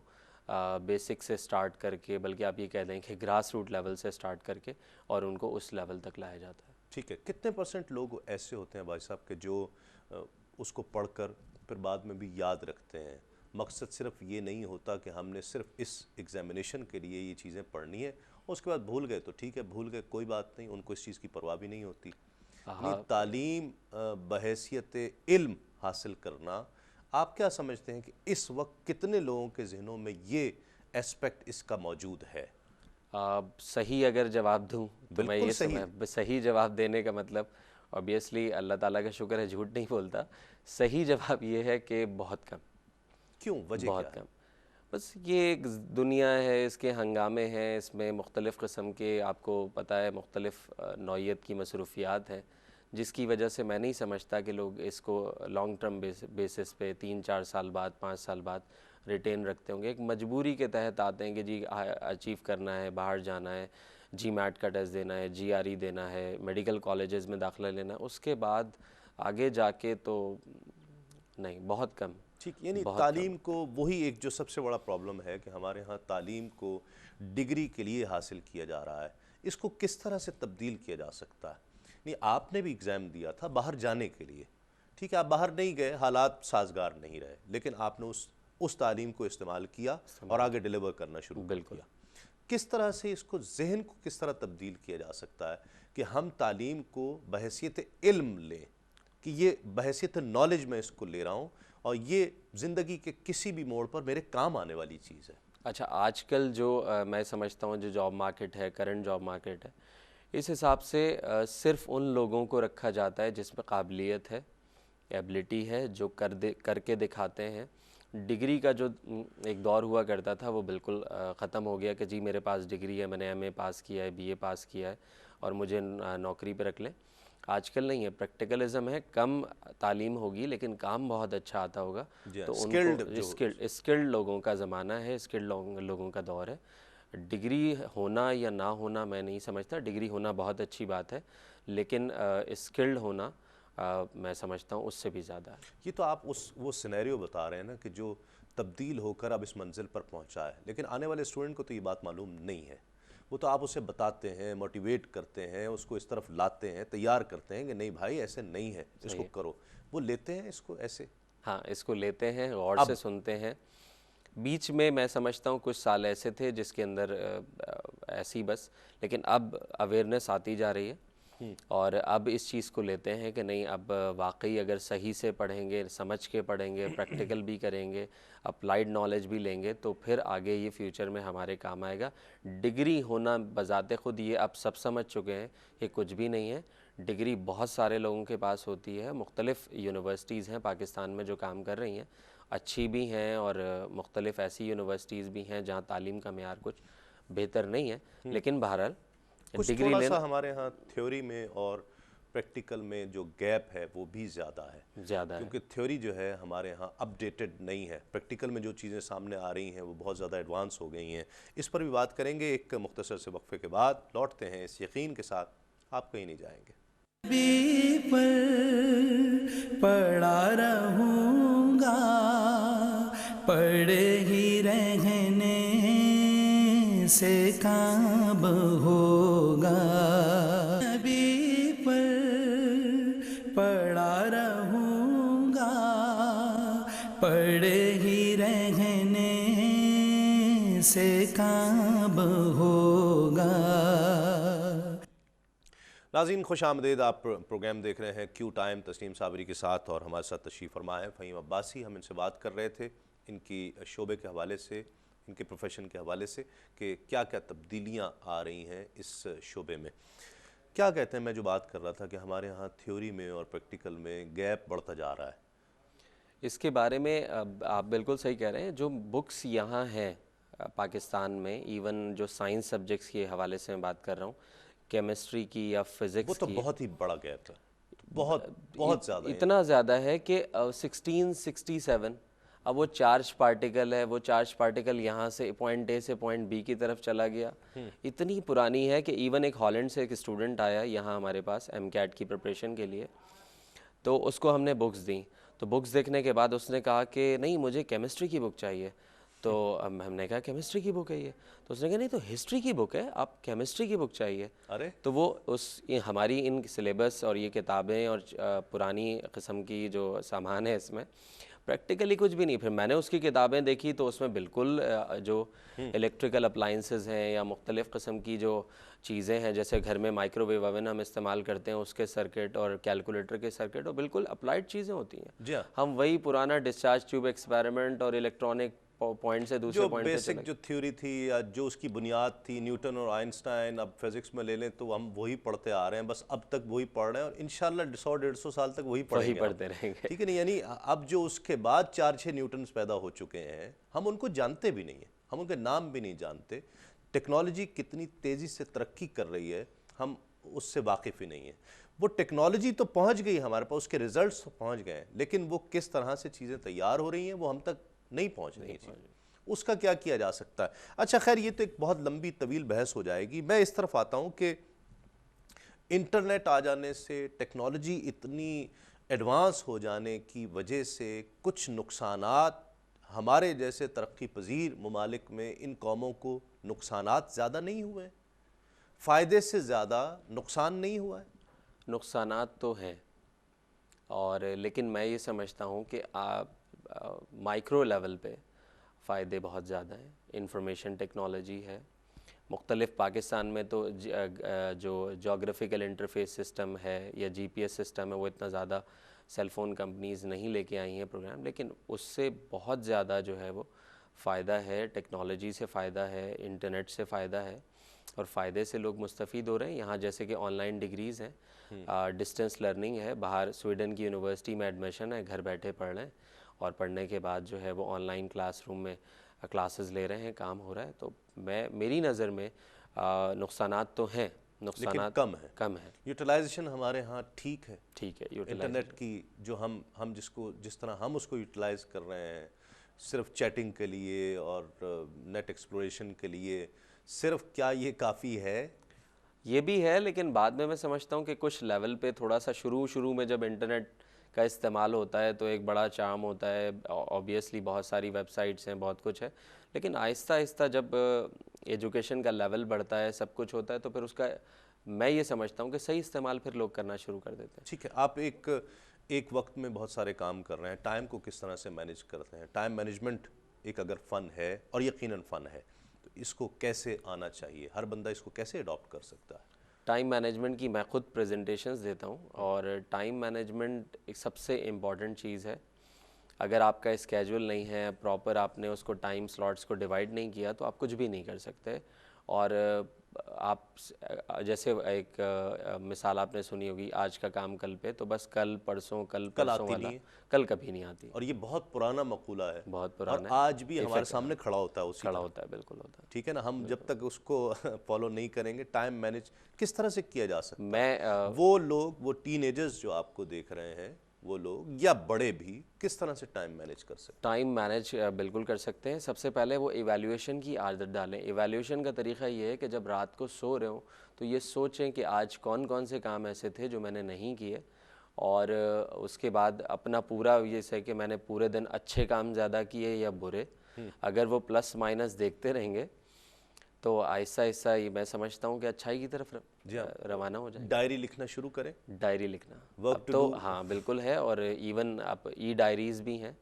بیسک سے سٹارٹ کر کے، بلکہ آپ یہ کہہ دیں کہ گراس روٹ لیول سے سٹارٹ کر کے، اور ان کو اس لیول تک لایا جاتا ہے۔ ٹھیک ہے۔ کتنے پرسنٹ لوگ ایسے ہوتے ہیں بھائی صاحب کہ جو اس کو پڑھ کر پھر بعد میں بھی یاد رکھتے ہیں؟ مقصد صرف یہ نہیں ہوتا کہ ہم نے صرف اس ایگزامینیشن کے لیے یہ چیزیں پڑھنی ہے، اس کے بعد بھول گئے تو ٹھیک ہے، بھول گئے کوئی بات نہیں، ان کو اس چیز کی پرواہ بھی نہیں ہوتی۔ یعنی تعلیم بحیثیت علم حاصل کرنا، آپ کیا سمجھتے ہیں کہ اس وقت کتنے لوگوں کے ذہنوں میں یہ اسپیکٹ اس کا موجود ہے؟ صحیح اگر جواب دوں تو میں یہ صحیح جواب دینے کا مطلب اوبیسلی اللہ تعالیٰ کا شکر ہے جھوٹ نہیں بولتا، صحیح جواب یہ ہے کہ بہت کم۔ کیوں؟ وجہ بہت کیا کم، بس یہ ایک دنیا ہے، اس کے ہنگامے ہیں، اس میں مختلف قسم کے آپ کو پتہ ہے مختلف نوعیت کی مصروفیات ہیں، جس کی وجہ سے میں نہیں سمجھتا کہ لوگ اس کو لانگ ٹرم بیسس پہ 3-4 سال بعد 5 سال بعد ریٹین رکھتے ہوں گے۔ ایک مجبوری کے تحت آتے ہیں کہ جی اچیو کرنا ہے، باہر جانا ہے، جی میٹ کا ٹیسٹ دینا ہے، جی آر ای دینا ہے، میڈیکل کالجز میں داخلہ لینا ہے، اس کے بعد آگے جا کے تو نہیں، بہت کم۔ ٹھیک، یعنی تعلیم کو وہی ایک جو سب سے بڑا پرابلم ہے کہ ہمارے ہاں تعلیم کو ڈگری کے لیے حاصل کیا جا رہا ہے، اس کو کس طرح سے تبدیل کیا جا سکتا ہے؟ نہیں، آپ نے بھی ایگزام دیا تھا باہر جانے کے لیے، ٹھیک ہے، آپ باہر نہیں گئے، حالات سازگار نہیں رہے، لیکن آپ نے اس تعلیم کو استعمال کیا اور آگے ڈیلیور کرنا شروع کیا۔ کس طرح سے اس کو ذہن کو کس طرح تبدیل کیا جا سکتا ہے کہ ہم تعلیم کو بحیثیت علم لیں، کہ یہ بحیثیت نالج میں اس کو لے رہا ہوں اور یہ زندگی کے کسی بھی موڑ پر میرے کام آنے والی چیز ہے؟ اچھا، آج کل جو میں سمجھتا ہوں جو جاب مارکیٹ ہے، کرنٹ جاب مارکیٹ ہے، اس حساب سے صرف ان لوگوں کو رکھا جاتا ہے جس میں قابلیت ہے، ایبلٹی ہے، جو کر کے دکھاتے ہیں۔ ڈگری کا جو ایک دور ہوا کرتا تھا وہ بالکل ختم ہو گیا کہ جی میرے پاس ڈگری ہے، میں نے ایم اے پاس کیا ہے، بی اے پاس کیا ہے اور مجھے نوکری پہ رکھ لیں۔ آج کل نہیں ہے، پریکٹیکلزم ہے، کم تعلیم ہوگی لیکن کام بہت اچھا آتا ہوگا، تو ان کو اسکلڈ لوگوں کا زمانہ ہے، اسکلڈ لوگوں کا دور ہے۔ ڈگری ہونا یا نہ ہونا میں نہیں سمجھتا، ڈگری ہونا بہت اچھی بات ہے، لیکن اسکلڈ ہونا میں سمجھتا ہوں اس سے بھی زیادہ ہے۔ یہ تو آپ وہ سینیریو بتا رہے ہیں نا کہ جو تبدیل ہو کر اب اس منزل پر پہنچا ہے، لیکن آنے والے اسٹوڈنٹ کو تو یہ بات معلوم نہیں ہے۔ وہ تو آپ اسے بتاتے ہیں، موٹیویٹ کرتے ہیں، اس کو اس طرف لاتے ہیں، تیار کرتے ہیں کہ نہیں بھائی ایسے نہیں ہے، اس کو کرو، وہ لیتے ہیں اس کو ایسے؟ ہاں، اس کو لیتے ہیں، غور سے سنتے ہیں۔ بیچ میں میں سمجھتا ہوں کچھ سال ایسے تھے جس کے اندر ایسی بس، لیکن اب اویئرنیس آتی جا رہی ہے اور اب اس چیز کو لیتے ہیں کہ نہیں، اب واقعی اگر صحیح سے پڑھیں گے، سمجھ کے پڑھیں گے، پریکٹیکل بھی کریں گے، اپلائیڈ نالج بھی لیں گے تو پھر آگے یہ فیوچر میں ہمارے کام آئے گا۔ ڈگری ہونا بذات خود یہ اب سب سمجھ چکے ہیں کہ کچھ بھی نہیں ہے۔ ڈگری بہت سارے لوگوں کے پاس ہوتی ہے، مختلف یونیورسٹیز ہیں پاکستان میں جو کام کر رہی ہیں، اچھی بھی ہیں، اور مختلف ایسی یونیورسٹیز بھی ہیں جہاں تعلیم کا معیار کچھ بہتر نہیں ہے، لیکن بہرحال کچھ تھوڑا سا ہمارے ہاں تھیوری میں اور پریکٹیکل میں جو گیپ ہے وہ بھی زیادہ ہے، کیونکہ تھیوری جو ہے ہمارے ہاں اپ ڈیٹڈ نہیں ہے، پریکٹیکل میں جو چیزیں سامنے آ رہی ہیں وہ بہت زیادہ ایڈوانس ہو گئی ہیں۔ اس پر بھی بات کریں گے ایک مختصر سے وقفے کے بعد، لوٹتے ہیں اس یقین کے ساتھ آپ کہیں نہیں جائیں گے۔ نبی پر پڑا رہوں گا، پڑے ہی رہنے سے کام ہوگا، نبی پر پڑا رہوں گا، پڑے ہی رہنے سے کام ہوگا۔ ناظرین خوش آمدید، آپ پروگرام دیکھ رہے ہیں کیو ٹائم تسنیم صابری کے ساتھ، اور ہمارے ساتھ تشریف فرما ہے فہیم عباسی۔ ہم ان سے بات کر رہے تھے ان کی شعبے کے حوالے سے، ان کے پروفیشن کے حوالے سے کہ کیا کیا تبدیلیاں آ رہی ہیں اس شعبے میں۔ کیا کہتے ہیں، میں جو بات کر رہا تھا کہ ہمارے ہاں تھیوری میں اور پریکٹیکل میں گیپ بڑھتا جا رہا ہے۔ اس کے بارے میں آپ بالکل صحیح کہہ رہے ہیں۔ جو بکس یہاں ہیں پاکستان میں، ایون جو سائنس سبجیکٹس کے حوالے سے میں بات کر رہا ہوں، کیمسٹری کی یا فزکس وہ تو کی، بہت ہی بڑا گیپ ہے، بہت زیادہ، اتنا زیادہ ہے کہ 1667 اب وہ چارج پارٹیکل ہے، وہ چارج پارٹیکل یہاں سے پوائنٹ اے سے پوائنٹ بی کی طرف چلا گیا، اتنی پرانی ہے کہ ایون ایک ہالینڈ سے ایک اسٹوڈنٹ آیا یہاں ہمارے پاس ایم کیٹ کی پریپریشن کے لیے، تو اس کو ہم نے بکس دیں، تو بکس دیکھنے کے بعد اس نے کہا کہ نہیں مجھے کیمسٹری کی بک چاہیے، تو ہم نے کہا کیمسٹری کی بک ہے یہ، تو اس نے کہا نہیں تو ہسٹری کی بک ہے، آپ کیمسٹری کی بک چاہیے۔ ارے تو وہ ہماری ان سلیبس اور یہ کتابیں اور پرانی قسم کی جو سامان ہے اس میں پریکٹیکلی کچھ بھی نہیں۔ پھر میں نے اس کی کتابیں دیکھی تو اس میں بالکل جو الیکٹریکل اپلائنسز ہیں یا مختلف قسم کی جو چیزیں ہیں، جیسے گھر میں مائکرو ویو اوون ہم استعمال کرتے ہیں، اس کے سرکٹ اور کیلکولیٹر کے سرکٹ، اور بالکل اپلائڈ چیزیں ہوتی ہیں۔ جی ہاں، ہم وہی پرانا ڈسچارج ٹیوب ایکسپیریمنٹ اور الیکٹرانک پوائنٹ سے دوسرے جو پوائنٹ پہ بیسک جو تھیوری تھی یا جو اس کی بنیاد تھی، نیوٹن اور آئنسٹائن، اب فزکس میں لے لیں تو ہم وہی پڑھتے آ رہے ہیں، بس اب تک وہی پڑھ رہے ہیں، اور انشاءاللہ 100-150 سال تک وہی پڑھیں گے، پڑھتے رہیں گے۔ ٹھیک ہے نا؟ یعنی اب جو اس کے بعد 4-6 نیوٹنز پیدا ہو چکے ہیں، ہم ان کو جانتے بھی نہیں ہیں، ہم ان کے نام بھی نہیں جانتے۔ ٹیکنالوجی کتنی تیزی سے ترقی کر رہی ہے، ہم اس سے واقف ہی نہیں ہیں۔ وہ ٹیکنالوجی تو پہنچ گئی ہمارے پاس، اس کے ریزلٹس تو پہنچ گئے ہیں، لیکن وہ کس طرح سے چیزیں تیار ہو رہی ہیں وہ ہم تک نہیں پہنچ رہی ہیں۔ اس کا کیا کیا جا سکتا ہے؟ اچھا خیر، یہ تو ایک بہت لمبی طویل بحث ہو جائے گی۔ میں اس طرف آتا ہوں کہ انٹرنیٹ آ جانے سے، ٹیکنالوجی اتنی ایڈوانس ہو جانے کی وجہ سے کچھ نقصانات ہمارے جیسے ترقی پذیر ممالک میں ان قوموں کو نقصانات زیادہ نہیں ہوئے، فائدے سے زیادہ نقصان نہیں ہوا ہے؟ نقصانات تو ہیں، اور لیکن میں یہ سمجھتا ہوں کہ مائکرو لیول پہ فائدے بہت زیادہ ہیں۔ انفارمیشن ٹیکنالوجی ہے مختلف، پاکستان میں تو جو جغرافیکل انٹرفیس سسٹم ہے یا جی پی ایس سسٹم ہے وہ اتنا زیادہ سیل فون کمپنیز نہیں لے کے آئی ہیں پروگرام، لیکن اس سے بہت زیادہ جو ہے وہ فائدہ ہے، ٹیکنالوجی سے فائدہ ہے، انٹرنیٹ سے فائدہ ہے، اور فائدے سے لوگ مستفید ہو رہے ہیں۔ یہاں جیسے کہ آن لائن ڈگریز ہیں، ڈسٹینس لرننگ ہے، باہر سویڈن کی یونیورسٹی میں ایڈمیشن ہے، گھر بیٹھے پڑھ رہے ہیں، اور پڑھنے کے بعد جو ہے وہ آن لائن کلاس روم میں کلاسز لے رہے ہیں، کام ہو رہا ہے۔ تو میری نظر میں نقصانات تو ہیں، نقصانات کم ہیں۔ یوٹیلائزیشن ہمارے ہاں ٹھیک ہے، ٹھیک ہے، انٹرنیٹ کی جو ہم جس طرح ہم اس کو یوٹیلائز کر رہے ہیں، صرف چیٹنگ کے لیے اور نیٹ ایکسپلوریشن کے لیے، صرف کیا یہ کافی ہے؟ یہ بھی ہے، لیکن بعد میں سمجھتا ہوں کہ کچھ لیول پہ تھوڑا سا شروع میں جب انٹرنیٹ کا استعمال ہوتا ہے تو ایک بڑا چارم ہوتا ہے، آبویسلی بہت ساری ویب سائٹس ہیں، بہت کچھ ہے، لیکن آہستہ آہستہ جب ایجوکیشن کا لیول بڑھتا ہے، سب کچھ ہوتا ہے، تو پھر اس کا میں یہ سمجھتا ہوں کہ صحیح استعمال پھر لوگ کرنا شروع کر دیتے ہیں۔ ٹھیک ہے، آپ ایک وقت میں بہت سارے کام کر رہے ہیں، ٹائم کو کس طرح سے مینیج کرتے ہیں؟ ٹائم مینجمنٹ ایک اگر فن ہے، اور یقیناً فن ہے، تو اس کو کیسے آنا چاہیے؟ ہر بندہ اس کو کیسے اڈاپٹ کر سکتا ہے؟ ٹائم مینجمنٹ کی میں خود پریزنٹیشنز دیتا ہوں، اور ٹائم مینجمنٹ ایک سب سے امپورٹنٹ چیز ہے۔ اگر آپ کا اسکیجول نہیں ہے پراپر، آپ نے اس کو ٹائم سلاٹس کو ڈیوائڈ نہیں کیا، تو آپ کچھ بھی نہیں کر سکتے۔ اور آپ جیسے ایک مثال آپ نے سنی ہوگی، آج کا کام کل پہ، تو بس کل پرسوں والا کل کبھی نہیں آتی، اور یہ بہت پرانا مقولہ ہے، بہت پرانا ہے، اور آج بھی ہمارے سامنے کھڑا ہوتا ہے، کھڑا ہوتا ہے، بالکل ہوتا ہے۔ ٹھیک ہے نا؟ ہم جب تک اس کو فالو نہیں کریں گے، ٹائم مینیج کس طرح سے کیا جا سکتا ہے؟ وہ لوگ، وہ ٹین ایجرز جو آپ کو دیکھ رہے ہیں، وہ لوگ یا بڑے بھی، کس طرح سے ٹائم مینیج کر سکتے ٹائم مینیج بالکل کر سکتے ہیں. سب سے پہلے وہ ایویلیویشن کی عادت ڈالیں. ایویلیویشن کا طریقہ یہ ہے کہ جب رات کو سو رہے ہوں تو یہ سوچیں کہ آج کون کون سے کام ایسے تھے جو میں نے نہیں کیے, اور اس کے بعد اپنا پورا یہ ہے کہ میں نے پورے دن اچھے کام زیادہ کیے یا برے. اگر وہ پلس مائنس دیکھتے رہیں گے تو آہستہ آہستہ میں سمجھتا ہوں کہ اچھائی کی طرف روانہ ہو جائیں. ڈائری لکھنا شروع کریں. ڈائری لکھنا اب تو ہاں بالکل ہے, اور ایون اب ای ڈائریز بھی ہیں,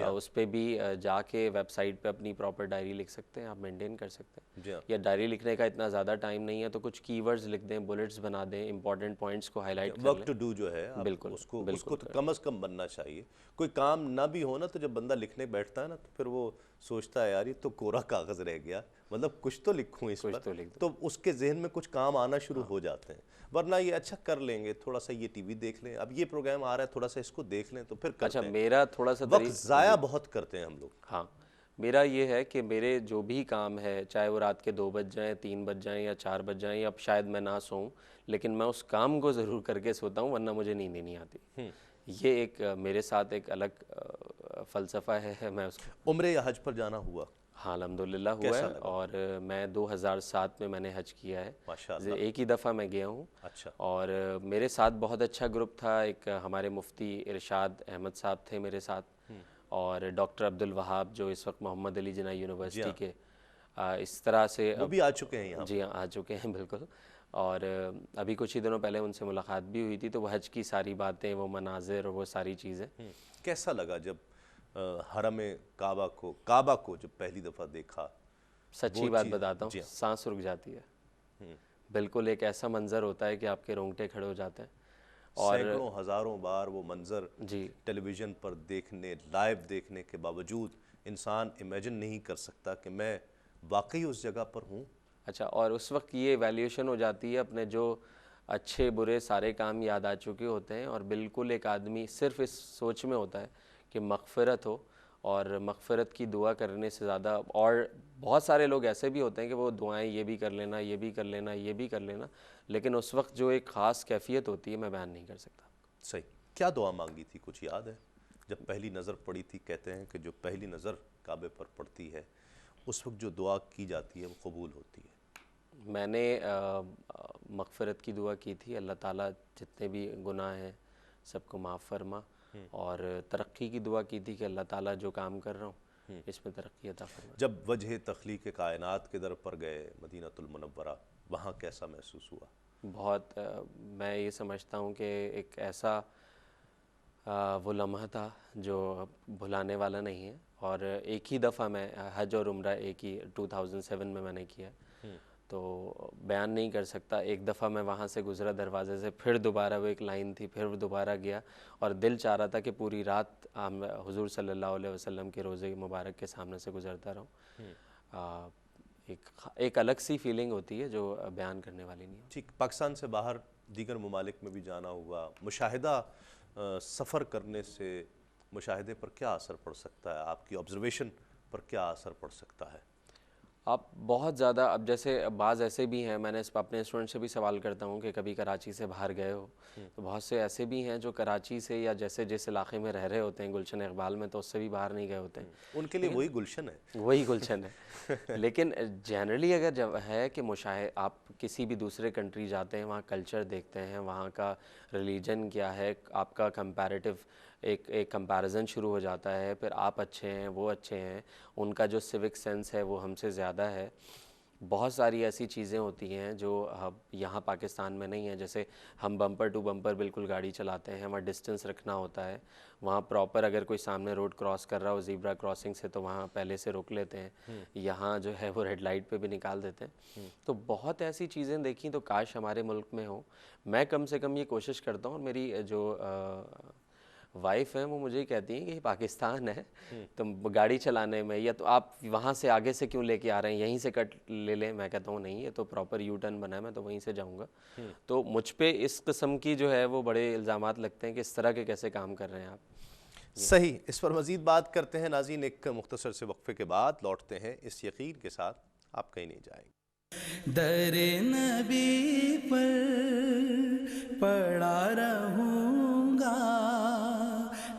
اس پہ بھی جا کے ویب سائٹ پہ اپنی پراپر ڈائری لکھ سکتے ہیں, آپ مینٹین کر سکتے ہیں. یا ڈائری لکھنے کا اتنا زیادہ ٹائم نہیں ہے تو کچھ کی ورڈز لکھ دیں, بلٹس بنا دیں, امپورٹنٹ پوائنٹس کو ہائی لائٹ کر لیں. ورک ٹو ڈو جو ہے اس کو تو کم از کم بننا چاہیے. کوئی کام نہ بھی ہو نا تو جب بندہ لکھنے بیٹھتا ہے نا تو پھر وہ سوچتا ہے یار یہ تو کوڑا کاغذ رہ گیا, مطلب کچھ تو لکھوں اس پر, تو اس کے ذہن میں کچھ کام آنا شروع ہو جاتے ہیں. ورنہ یہ اچھا کر لیں گے, تھوڑا سا یہ ٹی وی دیکھ لیں, اب یہ پروگرام آ رہا ہے تھوڑا سا اس کو دیکھ لیں, تو پھر کرتے ہیں. اچھا میرا تھوڑا سا وقت ضائع بہت کرتے ہیں ہم لوگ. ہاں میرا یہ ہے کہ میرے جو بھی کام ہے, چاہے وہ رات کے 2 بج جائیں, 3 بج جائیں یا 4 بج جائیں, اب شاید میں نہ سوؤں, لیکن میں اس کام کو ضرور کر کے سوتا ہوں, ورنہ مجھے نیند ہی نہیں آتی. یہ ایک میرے ساتھ ایک الگ فلسفہ ہے. میں اس کو عمرے یا حج پر جانا ہوا؟ ہاں الحمدللہ ہوا ہے, اور میں 2007 میں نے حج کیا ہے. ایک ہی دفعہ میں گیا ہوں. اور میرے ساتھ بہت اچھا گروپ تھا. ایک ہمارے مفتی ارشاد احمد صاحب تھے میرے ساتھ, اور ڈاکٹر عبد الوہاب جو اس وقت محمد علی جناح یونیورسٹی کے, اس طرح سے وہ بھی آ چکے ہیں یہاں. جی ہاں آ چکے ہیں بالکل. اور ابھی کچھ ہی دنوں پہلے ان سے ملاقات بھی ہوئی تھی, تو وہ حج کی ساری باتیں, وہ مناظر اور وہ ساری چیزیں. کیسا لگا جب حرم کعبہ کو جب پہلی دفعہ دیکھا؟ سچی بات بتاتا ہوں, سانس رک جاتی ہے. بالکل ایک ایسا منظر ہوتا ہے کہ آپ کے رونگٹے کھڑے ہو جاتے ہیں. اور سینکڑوں ہزاروں بار وہ منظر ٹیلی ویژن پر دیکھنے, لائیو دیکھنے کے باوجود انسان امیجن نہیں کر سکتا کہ میں واقعی اس جگہ پر ہوں. اچھا, اور اس وقت یہ ایویلیویشن ہو جاتی ہے, اپنے جو اچھے برے سارے کام یاد آ چکے ہوتے ہیں, اور بالکل ایک آدمی صرف اس سوچ میں ہوتا ہے کہ مغفرت ہو, اور مغفرت کی دعا کرنے سے زیادہ, اور بہت سارے لوگ ایسے بھی ہوتے ہیں کہ وہ دعائیں یہ بھی کر لینا, یہ بھی کر لینا, یہ بھی کر لینا, لیکن اس وقت جو ایک خاص کیفیت ہوتی ہے میں بیان نہیں کر سکتا. صحیح. کیا دعا مانگی تھی, کچھ یاد ہے؟ جب پہلی نظر پڑی تھی, کہتے ہیں کہ جو پہلی نظر کعبے پر پڑتی ہے اس وقت جو دعا کی جاتی ہے وہ قبول ہوتی ہے. میں نے مغفرت کی دعا کی تھی, اللہ تعالیٰ جتنے بھی گناہ ہیں سب کو معاف فرما, اور ترقی کی دعا کی تھی کہ اللہ تعالیٰ جو کام کر رہا ہوں اس میں ترقی عطا فرما. جب وجہ تخلیق کائنات کے در پر گئے مدینہ المنورہ, وہاں کیسا محسوس ہوا؟ بہت, میں یہ سمجھتا ہوں کہ ایک ایسا وہ لمحہ تھا جو بھلانے والا نہیں ہے. اور ایک ہی دفعہ میں حج اور عمرہ ایک ہی 2007 میں نے کیا, تو بیان نہیں کر سکتا. ایک دفعہ میں وہاں سے گزرا دروازے سے, پھر دوبارہ وہ ایک لائن تھی, پھر دوبارہ گیا, اور دل چاہ رہا تھا کہ پوری رات حضور صلی اللہ علیہ وسلم کے روضے مبارک کے سامنے سے گزرتا رہوں. ایک الگ سی فیلنگ ہوتی ہے جو بیان کرنے والی نہیں. ٹھیک. پاکستان سے باہر دیگر ممالک میں بھی جانا ہوا, مشاہدہ سفر کرنے سے مشاہدے پر کیا اثر پڑ سکتا ہے, آپ کی آبزرویشن پر کیا اثر پڑ سکتا ہے؟ آپ بہت زیادہ, اب جیسے بعض ایسے بھی ہیں, میں نے اپنے اسٹوڈنٹ سے بھی سوال کرتا ہوں کہ کبھی کراچی سے باہر گئے ہو, تو بہت سے ایسے بھی ہیں جو کراچی سے یا جیسے جس علاقے میں رہ رہے ہوتے ہیں, گلشن اقبال میں, تو اس سے بھی باہر نہیں گئے ہوتے ہیں. ان کے لیے وہی گلشن ہے. وہی گلشن ہے. لیکن جنرلی اگر جب ہے کہ آپ کسی بھی دوسرے کنٹری جاتے ہیں, وہاں کلچر دیکھتے ہیں, وہاں کا ریلیجن کیا ہے, آپ کا کمپیریٹو ایک کمپیریزن شروع ہو جاتا ہے. پھر آپ اچھے ہیں, وہ اچھے ہیں, ان کا جو سیوک سینس ہے وہ ہم سے زیادہ ہے. بہت ساری ایسی چیزیں ہوتی ہیں جو یہاں پاکستان میں نہیں ہیں. جیسے ہم بمپر ٹو بمپر بالکل گاڑی چلاتے ہیں, وہاں ڈسٹنس رکھنا ہوتا ہے. وہاں پراپر اگر کوئی سامنے روڈ کراس کر رہا ہو زیبرا کراسنگ سے, تو وہاں پہلے سے روک لیتے ہیں. یہاں جو ہے وہ ریڈ لائٹ پہ بھی نکال دیتے ہیں. تو بہت ایسی چیزیں دیکھیں تو کاش ہمارے ملک میں ہوں. میں کم سے کم یہ کوشش کرتا ہوں, اور میری جو وائف ہیں وہ مجھے کہتی ہیں کہ یہ پاکستان ہے, تو گاڑی چلانے میں یا تو آپ وہاں سے آگے سے کیوں لے کے آ رہے ہیں, یہیں سے کٹ لے لیں. میں کہتا ہوں نہیں, یہ تو پراپر یو ٹرن بنا ہے, میں تو وہیں سے جاؤں گا. تو مجھ پہ اس قسم کی جو ہے وہ بڑے الزامات لگتے ہیں کہ اس طرح کے کیسے کام کر رہے ہیں آپ. صحیح. اس پر مزید بات کرتے ہیں ناظرین ایک مختصر سے وقفے کے بعد. لوٹتے ہیں اس یقین کے ساتھ آپ کہیں نہیں جائیں گے. در نبی پر پڑا رہوں گا,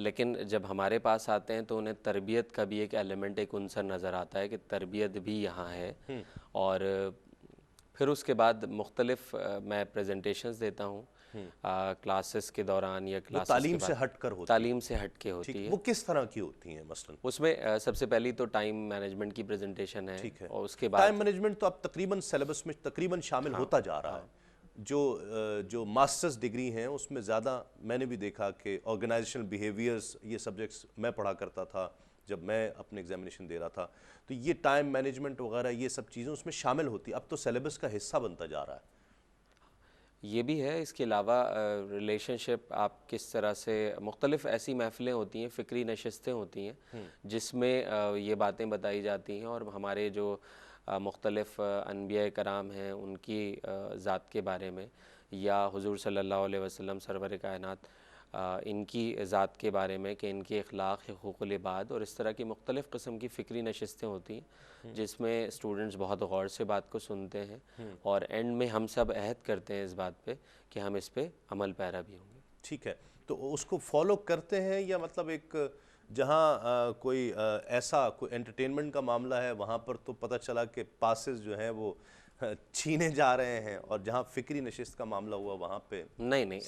لیکن جب ہمارے پاس آتے ہیں تو انہیں تربیت کا بھی ایک ایلیمنٹ، ایک عنصر نظر آتا ہے کہ تربیت بھی یہاں ہے. اور پھر اس کے بعد مختلف میں پریزنٹیشنز دیتا ہوں کلاسز کے دوران یا کلاسز تعلیم سے ہٹ کر ہوتی تعلیم سے ہٹ کے ہوتی ہے. وہ کس طرح کی ہوتی ہیں مثلاً؟ اس میں سب سے پہلی تو ٹائم مینجمنٹ کی پریزنٹیشن ہے، اور اس کے بعد ٹائم مینجمنٹ تو اب تقریباً سیلیبس میں تقریباً شامل ہوتا جا رہا ہے. جو ماسٹرز ڈگری ہیں اس میں زیادہ میں نے بھی دیکھا کہ آرگنائزیشنل بیہیویئرز، یہ سبجیکٹس میں پڑھا کرتا تھا جب میں اپنے ایگزامینیشن دے رہا تھا، تو یہ ٹائم مینجمنٹ وغیرہ یہ سب چیزیں اس میں شامل ہوتی. اب تو سیلیبس کا حصہ بنتا جا رہا ہے. یہ بھی ہے. اس کے علاوہ ریلیشن شپ آپ کس طرح سے، مختلف ایسی محفلیں ہوتی ہیں، فکری نشستیں ہوتی ہیں جس میں یہ باتیں بتائی جاتی ہیں، اور ہمارے جو مختلف انبیاء کرام ہیں ان کی ذات کے بارے میں، یا حضور صلی اللہ علیہ وسلم سرور کائنات ان کی ذات کے بارے میں، کہ ان کے اخلاق، حقوق العباد، اور اس طرح کی مختلف قسم کی فکری نشستیں ہوتی ہیں جس میں اسٹوڈنٹس بہت غور سے بات کو سنتے ہیں، اور اینڈ میں ہم سب عہد کرتے ہیں اس بات پہ کہ ہم اس پہ عمل پیرا بھی ہوں گے. ٹھیک ہے. تو اس کو فالو کرتے ہیں، یا مطلب ایک جہاں کوئی ایسا کوئی انٹرٹینمنٹ کا معاملہ ہے وہاں پر تو پتہ چلا کہ پاسز جو ہیں وہ چھینے جا رہے ہیں، اور جہاں فکری نشست کا معاملہ ہوا وہاں پہ نہیں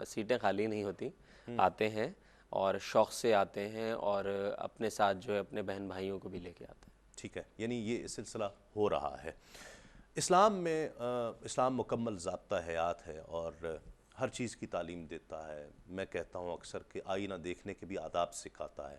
سیٹیں خالی نہیں ہوتی. آتے ہیں اور شوق سے آتے ہیں، اور اپنے ساتھ جو ہے اپنے بہن بھائیوں کو بھی لے کے آتے ہیں. ٹھیک ہے. یعنی یہ سلسلہ ہو رہا ہے. اسلام میں اسلام مکمل ضابطہ حیات ہے اور ہر چیز کی تعلیم دیتا ہے. میں کہتا ہوں اکثر کہ آئینہ دیکھنے کے بھی آداب سکھاتا ہے.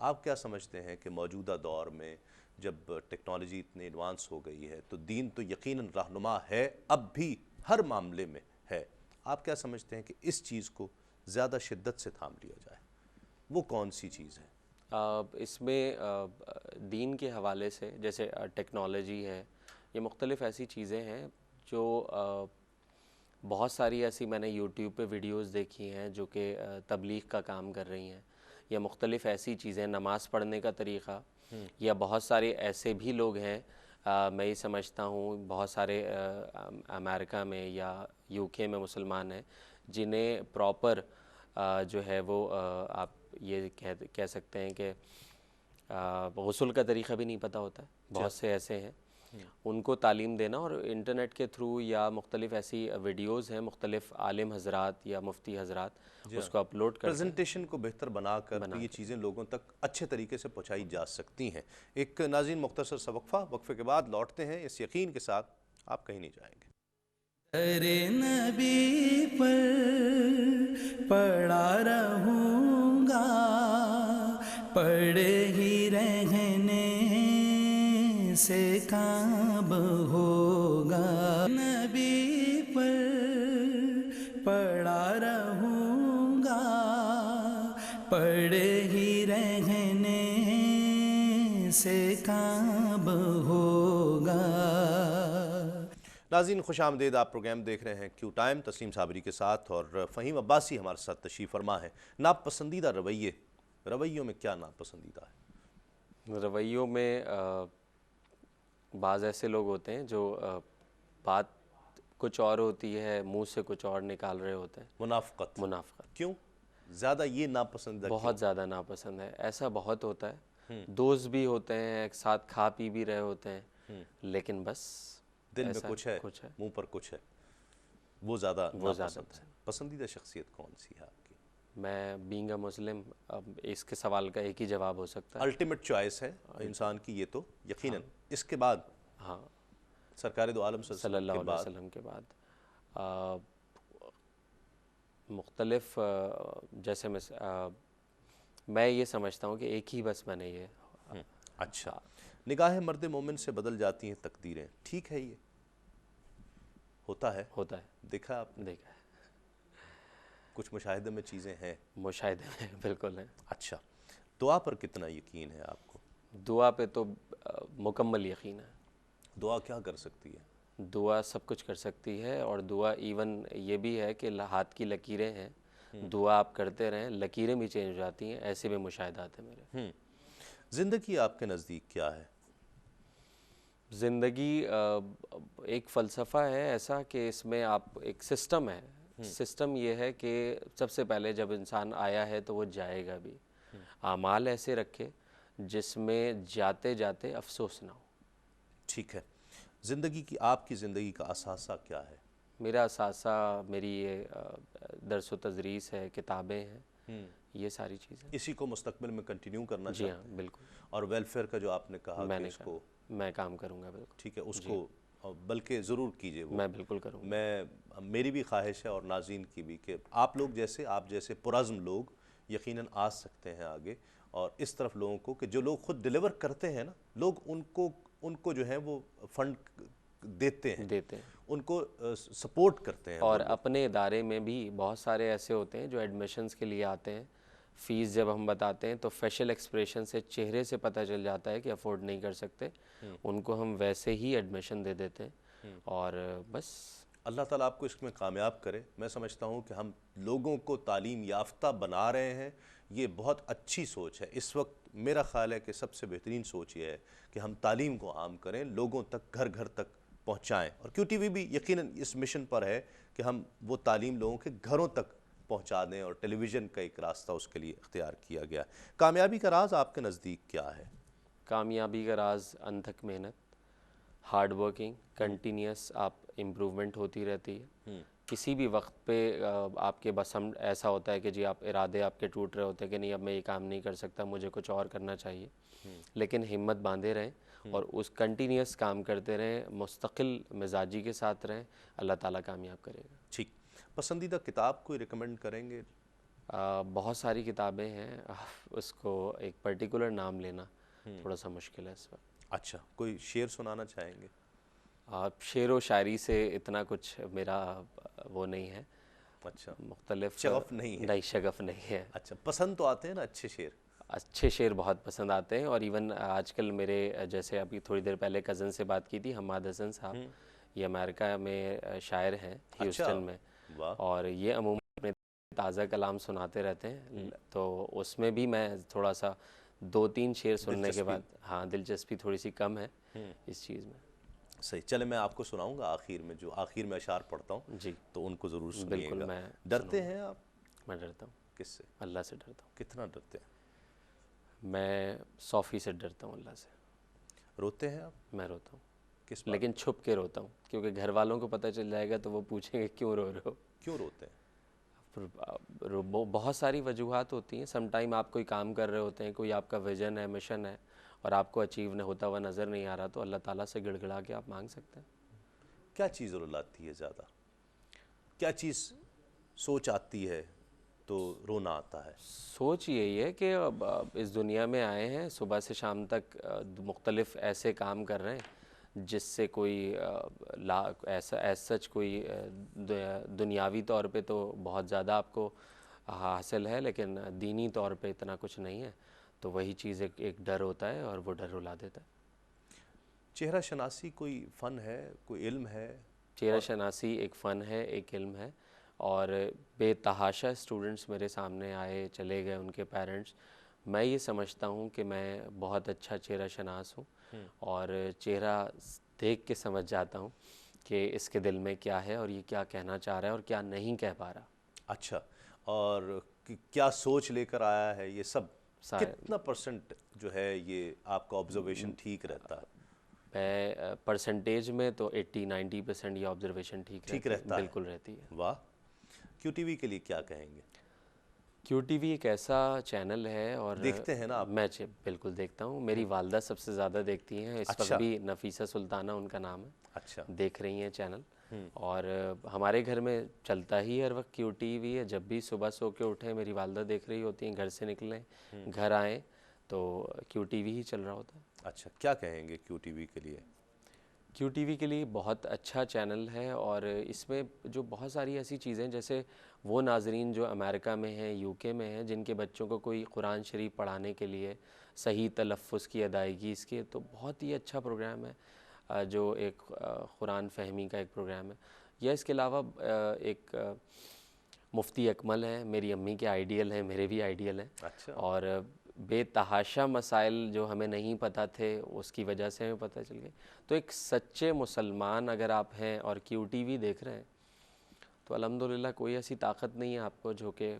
آپ کیا سمجھتے ہیں کہ موجودہ دور میں جب ٹیکنالوجی اتنی ایڈوانس ہو گئی ہے تو دین تو یقیناً رہنما ہے، اب بھی ہر معاملے میں ہے، آپ کیا سمجھتے ہیں کہ اس چیز کو زیادہ شدت سے تھام لیا جائے؟ وہ کون سی چیز ہے؟ اس میں دین کے حوالے سے جیسے ٹیکنالوجی ہے، یہ مختلف ایسی چیزیں ہیں جو بہت ساری ایسی میں نے یوٹیوب پہ ویڈیوز دیکھی ہیں جو کہ تبلیغ کا کام کر رہی ہیں، یا مختلف ایسی چیزیں، نماز پڑھنے کا طریقہ، یا بہت سارے ایسے بھی لوگ ہیں، میں یہ سمجھتا ہوں بہت سارے امریکہ میں یا یو کے میں مسلمان ہیں جنہیں پراپر جو ہے وہ آپ یہ کہہ سکتے ہیں کہ غسل کا طریقہ بھی نہیں پتہ ہوتا ہے. بہت سے ایسے ہیں، ان کو تعلیم دینا، اور انٹرنیٹ کے تھرو یا مختلف ایسی ویڈیوز ہیں، مختلف عالم حضرات یا مفتی حضرات اس کو اپلوڈ کرتے ہیں. پریزنٹیشن کو بہتر بنا کر یہ چیزیں لوگوں تک اچھے طریقے سے پہنچائی جا سکتی ہیں. ایک ناظرین مختصر سا وقفے کے بعد لوٹتے ہیں اس یقین کے ساتھ آپ کہیں نہیں جائیں گے. درِ نبی پر پڑا رہوں گا، پڑے ہی رہنے سے کام ہوگا. نبی پر پڑا رہوں گا، پڑے ہی رہنے سے کام ہوگا. ناظرین خوش آمدید. آپ پروگرام دیکھ رہے ہیں کیو ٹائم تسلیم صابری کے ساتھ، اور فہیم عباسی ہمارے ساتھ تشریف فرما ہے. ناپسندیدہ رویوں میں کیا ناپسندیدہ ہے؟ رویوں میں بعض ایسے لوگ ہوتے ہیں جو بات کچھ اور ہوتی ہے، منہ سے کچھ اور نکال رہے ہوتے ہیں. منافقت. کیوں زیادہ یہ ناپسندیدہ؟ بہت زیادہ ناپسند ہے. ایسا بہت ہوتا ہے. دوست بھی ہوتے ہیں، ایک ساتھ کھا پی بھی رہے ہوتے ہیں، لیکن بس دل میں کچھ ہے، منہ پر کچھ ہے، وہ زیادہ ناپسند ہے. پسندیدہ شخصیت کون سی ہے آپ کی؟ میں بینگ اے مسلم، اب اس کے سوال کا ایک ہی جواب ہو سکتا ہے. الٹیمیٹ چوائس ہے انسان کی یہ تو یقیناً. اس کے بعد سرکار دو عالم صلی اللہ علیہ وسلم کے بعد مختلف، جیسے میں یہ سمجھتا ہوں کہ ایک ہی بس میں نے یہ. اچھا. نگاہ مرد مومن سے بدل جاتی ہیں تقدیریں، ٹھیک ہے؟ یہ ہوتا ہے. دیکھا آپ نے؟ دیکھا ہے. کچھ مشاہدے میں چیزیں ہیں. مشاہدے میں بالکل ہیں. اچھا. دعا پر کتنا یقین ہے آپ کو؟ دعا پہ تو مکمل یقین ہے. دعا کیا کر سکتی ہے؟ دعا سب کچھ کر سکتی ہے، اور دعا ایون یہ بھی ہے کہ ہاتھ کی لکیریں ہیں، دعا آپ کرتے رہیں لکیریں بھی چینج ہو جاتی ہیں. ایسے بھی مشاہدات ہیں میرے. زندگی آپ کے نزدیک کیا ہے؟ زندگی ایک فلسفہ ہے ایسا کہ اس میں آپ ایک سسٹم ہے سسٹم یہ ہے کہ سب سے پہلے جب انسان آیا ہے تو وہ جائے گا بھی. اعمال ایسے رکھے جس میں جاتے جاتے افسوس نہ ہو. ٹھیک ہے. زندگی کی آپ کی زندگی کا اثاثہ کیا ہے؟ میرا اثاثہ میری یہ درس و تدریس ہے، کتابیں ہیں، یہ ساری چیزیں. اسی کو مستقبل میں کنٹینیو کرنا جی چاہتے ہاں ہیں؟ بالکل. اور ویلفیئر کا جو آپ نے کہا کہ اس کو میں کام کروں گا بالکل. ٹھیک ہے، اس کو بلکہ ضرور کیجئے. وہ میں بالکل کروں گا. میری بھی خواہش ہے اور ناظرین کی بھی کہ آپ جیسے پرعزم لوگ یقیناً آ سکتے ہیں آگے، اور اس طرف لوگوں کو کہ جو لوگ خود ڈیلیور کرتے ہیں نا، لوگ ان کو جو ہے وہ فنڈ دیتے ہیں، ان کو سپورٹ کرتے ہیں. اور اپنے ادارے میں بھی بہت سارے ایسے ہوتے ہیں جو ایڈمیشنز کے لیے آتے ہیں. فیس جب ہم بتاتے ہیں تو فیشل ایکسپریشن سے، چہرے سے پتہ چل جاتا ہے کہ افورڈ نہیں کر سکتے، ان کو ہم ویسے ہی ایڈمیشن دے دیتے ہیں. اور بس اللہ تعالیٰ آپ کو اس میں کامیاب کرے. میں سمجھتا ہوں کہ ہم لوگوں کو تعلیم یافتہ بنا رہے ہیں، یہ بہت اچھی سوچ ہے. اس وقت میرا خیال ہے کہ سب سے بہترین سوچ یہ ہے کہ ہم تعلیم کو عام کریں، لوگوں تک، گھر گھر تک پہنچائیں. اور کیو ٹی وی بھی یقیناً اس مشن پر ہے کہ ہم وہ تعلیم لوگوں کے گھروں تک پہنچا دیں، اور ٹیلی ویژن کا ایک راستہ اس کے لیے اختیار کیا گیا. کامیابی کا راز آپ کے نزدیک کیا ہے؟ کامیابی کا راز انتھک محنت، ہارڈ ورکنگ، کنٹینیوس آپ امپروومنٹ ہوتی رہتی ہے. کسی بھی وقت پہ آپ کے بس ہم ایسا ہوتا ہے کہ جی آپ ارادے آپ کے ٹوٹ رہے ہوتے ہیں کہ نہیں اب میں یہ کام نہیں کر سکتا، مجھے کچھ اور کرنا چاہیے، لیکن ہمت باندھے رہیں اور اس کنٹینیوس کام کرتے رہیں، مستقل مزاجی کے ساتھ رہیں، اللہ تعالیٰ کامیاب کرے گا. ٹھیک. پسندیدہ کتاب کوئی ریکمینڈ کریں گے؟ بہت ساری کتابیں ہیں، اس کو ایک پرٹیکولر نام لینا تھوڑا سا مشکل ہے اس وقت. اچھا، کوئی شعر سنانا چاہیں گے؟ شعر و شاعری سے اتنا کچھ میرا وہ نہیں ہے. اچھا، مختلف شغف نہیں ہے؟ نہیں، شغف نہیں ہے. اچھا، پسند تو آتے ہیں نا اچھے شعر؟ اچھے شعر بہت پسند آتے ہیں. اور ایون آج کل میرے جیسے ابھی تھوڑی دیر پہلے کزن سے بات کی تھی، حماد حسن صاحب، یہ امریکہ میں شاعر ہیں، ہیوسٹن میں، اور یہ عموماً اپنے تازہ کلام سناتے رہتے ہیں. تو اس میں بھی میں تھوڑا سا 2-3 شعر سننے کے بعد دلچسپی تھوڑی سی کم ہے اس چیز میں. صحیح. چلے میں آپ کو سناؤں گا آخر میں، جو آخر میں اشعار پڑھتا ہوں جی تو ان کو ضرور سنیے بالکل. گا. میں ڈرتے ہیں آپ؟ میں ڈرتا ہوں. کس سے؟ اللہ سے ڈرتا ہوں. کتنا ڈرتے ہیں؟ میں 100% ڈرتا ہوں اللہ سے. روتے ہیں آپ؟ میں روتا ہوں. کس لیکن چھپ کے روتا ہوں، کیونکہ گھر والوں کو پتہ چل جائے گا تو وہ پوچھیں گے کیوں رو رہے ہو. کیوں روتے ہیں؟ بہت ساری وجوہات ہوتی ہیں. سم ٹائم آپ کوئی کام کر رہے ہوتے ہیں، کوئی آپ کا ویژن ہے، مشن ہے، اور آپ کو اچیو ہوتا ہوا نظر نہیں آ رہا، تو اللہ تعالیٰ سے گڑ گڑا کے آپ مانگ سکتے ہیں. کیا چیز رلاتی ہے زیادہ؟ کیا چیز سوچ آتی ہے تو رونا آتا ہے؟ سوچ یہی ہے کہ اب اس دنیا میں آئے ہیں، صبح سے شام تک مختلف ایسے کام کر رہے ہیں جس سے کوئی ایسا سچ کوئی دنیاوی طور پہ تو بہت زیادہ آپ کو حاصل ہے، لیکن دینی طور پہ اتنا کچھ نہیں ہے. تو وہی چیز ایک ڈر ہوتا ہے، اور وہ ڈر رلا دیتا ہے. چہرہ شناسی کوئی فن ہے، کوئی علم ہے؟ چہرہ شناسی ایک فن ہے، ایک علم ہے. اور بے تحاشا اسٹوڈنٹس میرے سامنے آئے چلے گئے، ان کے پیرنٹس. میں یہ سمجھتا ہوں کہ میں بہت اچھا چہرہ شناس ہوں، اور چہرہ دیکھ کے سمجھ جاتا ہوں کہ اس کے دل میں کیا ہے، اور یہ کیا کہنا چاہ رہا ہے اور کیا نہیں کہہ پا رہا. اچھا، اور کیا سوچ لے کر آیا ہے یہ سب؟ کتنا پرسنٹ جو ہے یہ آپ کا آبزرویشن ٹھیک رہتا ہے؟ میں پرسنٹیج میں تو 80-90% یہ آبزرویشن ٹھیک رہتا ہے. بالکل رہتی ہے. واہ. کیو ٹی وی کے لیے کیا کہیں گے؟ کیو ٹی وی ایک ایسا چینل ہے، اور دیکھتے ہیں نا آپ؟ میں بالکل دیکھتا ہوں. میری والدہ سب سے زیادہ دیکھتی ہیں. اس وقت بھی نفیسہ سلطانہ ان کا نام ہے. اچھا. دیکھ رہی ہیں چینل. اور ہمارے گھر میں چلتا ہی ہر وقت کیو ٹی وی ہے. جب بھی صبح سو کے اٹھیں میری والدہ دیکھ رہی ہوتی ہیں، گھر سے نکلیں گھر آئیں تو کیو ٹی وی ہی چل رہا ہوتا ہے. اچھا، کیا کہیں گے کیو ٹی وی کے لیے؟ کیو ٹی وی کے لیے بہت اچھا چینل ہے، اور اس میں جو بہت ساری ایسی چیزیں، جیسے وہ ناظرین جو امریکہ میں ہیں، یو کے میں ہیں، جن کے بچوں کو کوئی قرآن شریف پڑھانے کے لیے صحیح تلفظ کی ادائیگی اس کے، تو بہت ہی اچھا پروگرام ہے جو ایک قرآن فہمی کا ایک پروگرام ہے. یا اس کے علاوہ ایک مفتی اکمل ہیں، میری امی کے آئیڈیل ہیں، میرے بھی آئیڈیل ہیں. اچھا. اور بے تحاشا مسائل جو ہمیں نہیں پتہ تھے اس کی وجہ سے ہمیں پتہ چل گئے. تو ایک سچے مسلمان اگر آپ ہیں اور کیو ٹی وی دیکھ رہے ہیں تو الحمدللہ کوئی ایسی طاقت نہیں ہے آپ کو جو کہ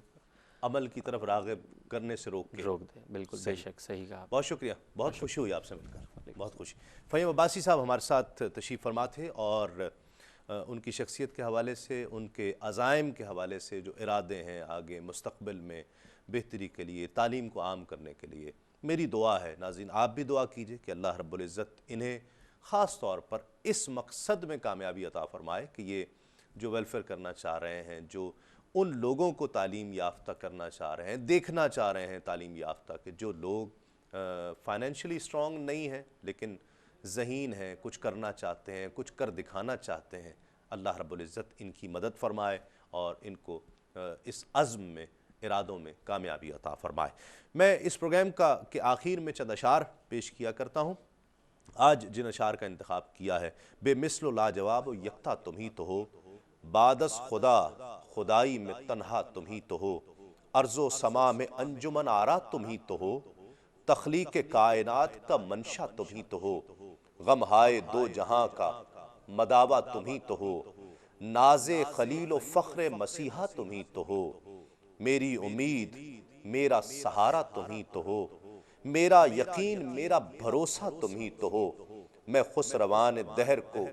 عمل کی طرف راغب کرنے سے روک دے. بالکل بے شک صحیح کہا. بہت شکریہ, بہت خوشی ہوئی آپ سے مل کر, بہت خوشی. فہیم عباسی صاحب ہمارے ساتھ تشریف فرما تھے, اور ان کی شخصیت کے حوالے سے, ان کے عزائم کے حوالے سے, جو ارادے ہیں آگے مستقبل میں بہتری کے لیے, تعلیم کو عام کرنے کے لیے, میری دعا ہے ناظرین آپ بھی دعا کیجئے کہ اللہ رب العزت انہیں خاص طور پر اس مقصد میں کامیابی عطا فرمائے کہ یہ جو ویلفیئر کرنا چاہ رہے ہیں, جو ان لوگوں کو تعلیم یافتہ کرنا چاہ رہے ہیں, دیکھنا چاہ رہے ہیں تعلیم یافتہ, کہ جو لوگ فائنینشلی اسٹرانگ نہیں ہیں لیکن ذہین ہیں, کچھ کرنا چاہتے ہیں, کچھ کر دکھانا چاہتے ہیں, اللہ رب العزت ان کی مدد فرمائے اور ان کو اس عزم میں, ارادوں میں کامیابی عطا فرمائے. میں اس پروگرام کے آخر میں چند اشعار پیش کیا کرتا ہوں. آج جن اشعار کا انتخاب کیا ہے, بے مثل و لاجواب و یکتا تم ہی تو ہو, بعد از خدا خدائی میں تنہا تم ہی تو ہو, ارض و سما میں انجمن آرا تم ہی تو ہو, تخلیق کائنات کا منشا تم ہی تو ہو, غم ہائے دو جہاں کا مداوا تم ہی تو ہو, ناز خلیل و فخر مسیحا تم ہی تو ہو, میری امید میرا سہارا تم ہی تو ہو, میرا یقین میرا بھروسہ تم ہی تو ہو, میں خسروان دہر کو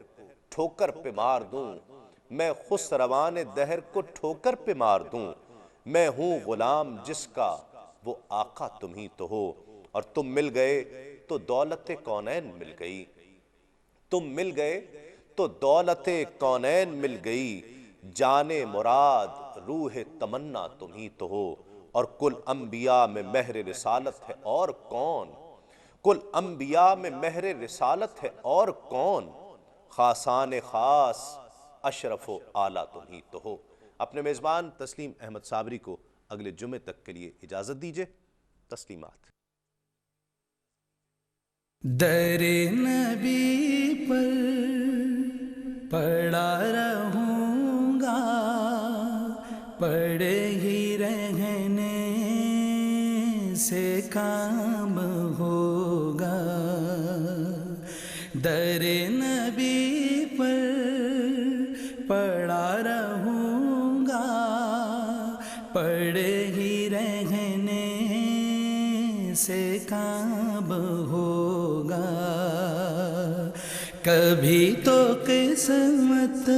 ٹھوکر پہ مار دوں, میں خسروان دہر کو ٹھوکر پہ مار دوں, میں ہوں غلام جس کا وہ آقا تم ہی تو ہو, اور تم مل گئے تو دولت کونین مل گئی, تم مل گئے تو دولت کونین مل گئی, جان مراد روح تمنا تم ہی تو ہو, اور کل انبیاء میں مہر رسالت ہے اور کون, کل انبیاء میں مہر رسالت ہے اور کون, خاصان خاص اشرف و اعلیٰ تم ہی تو ہو. اپنے میزبان تسلیم احمد صابری کو اگلے جمعے تک کے لیے اجازت دیجیے. تسلیمات. در نبی پر پڑا رہوں گا, پڑے ہی رہنے سے کام ہوگا, در نبی پر پڑا رہوں گا, پڑے ہی رہنے سے کام ہوگا, کبھی تو قسمت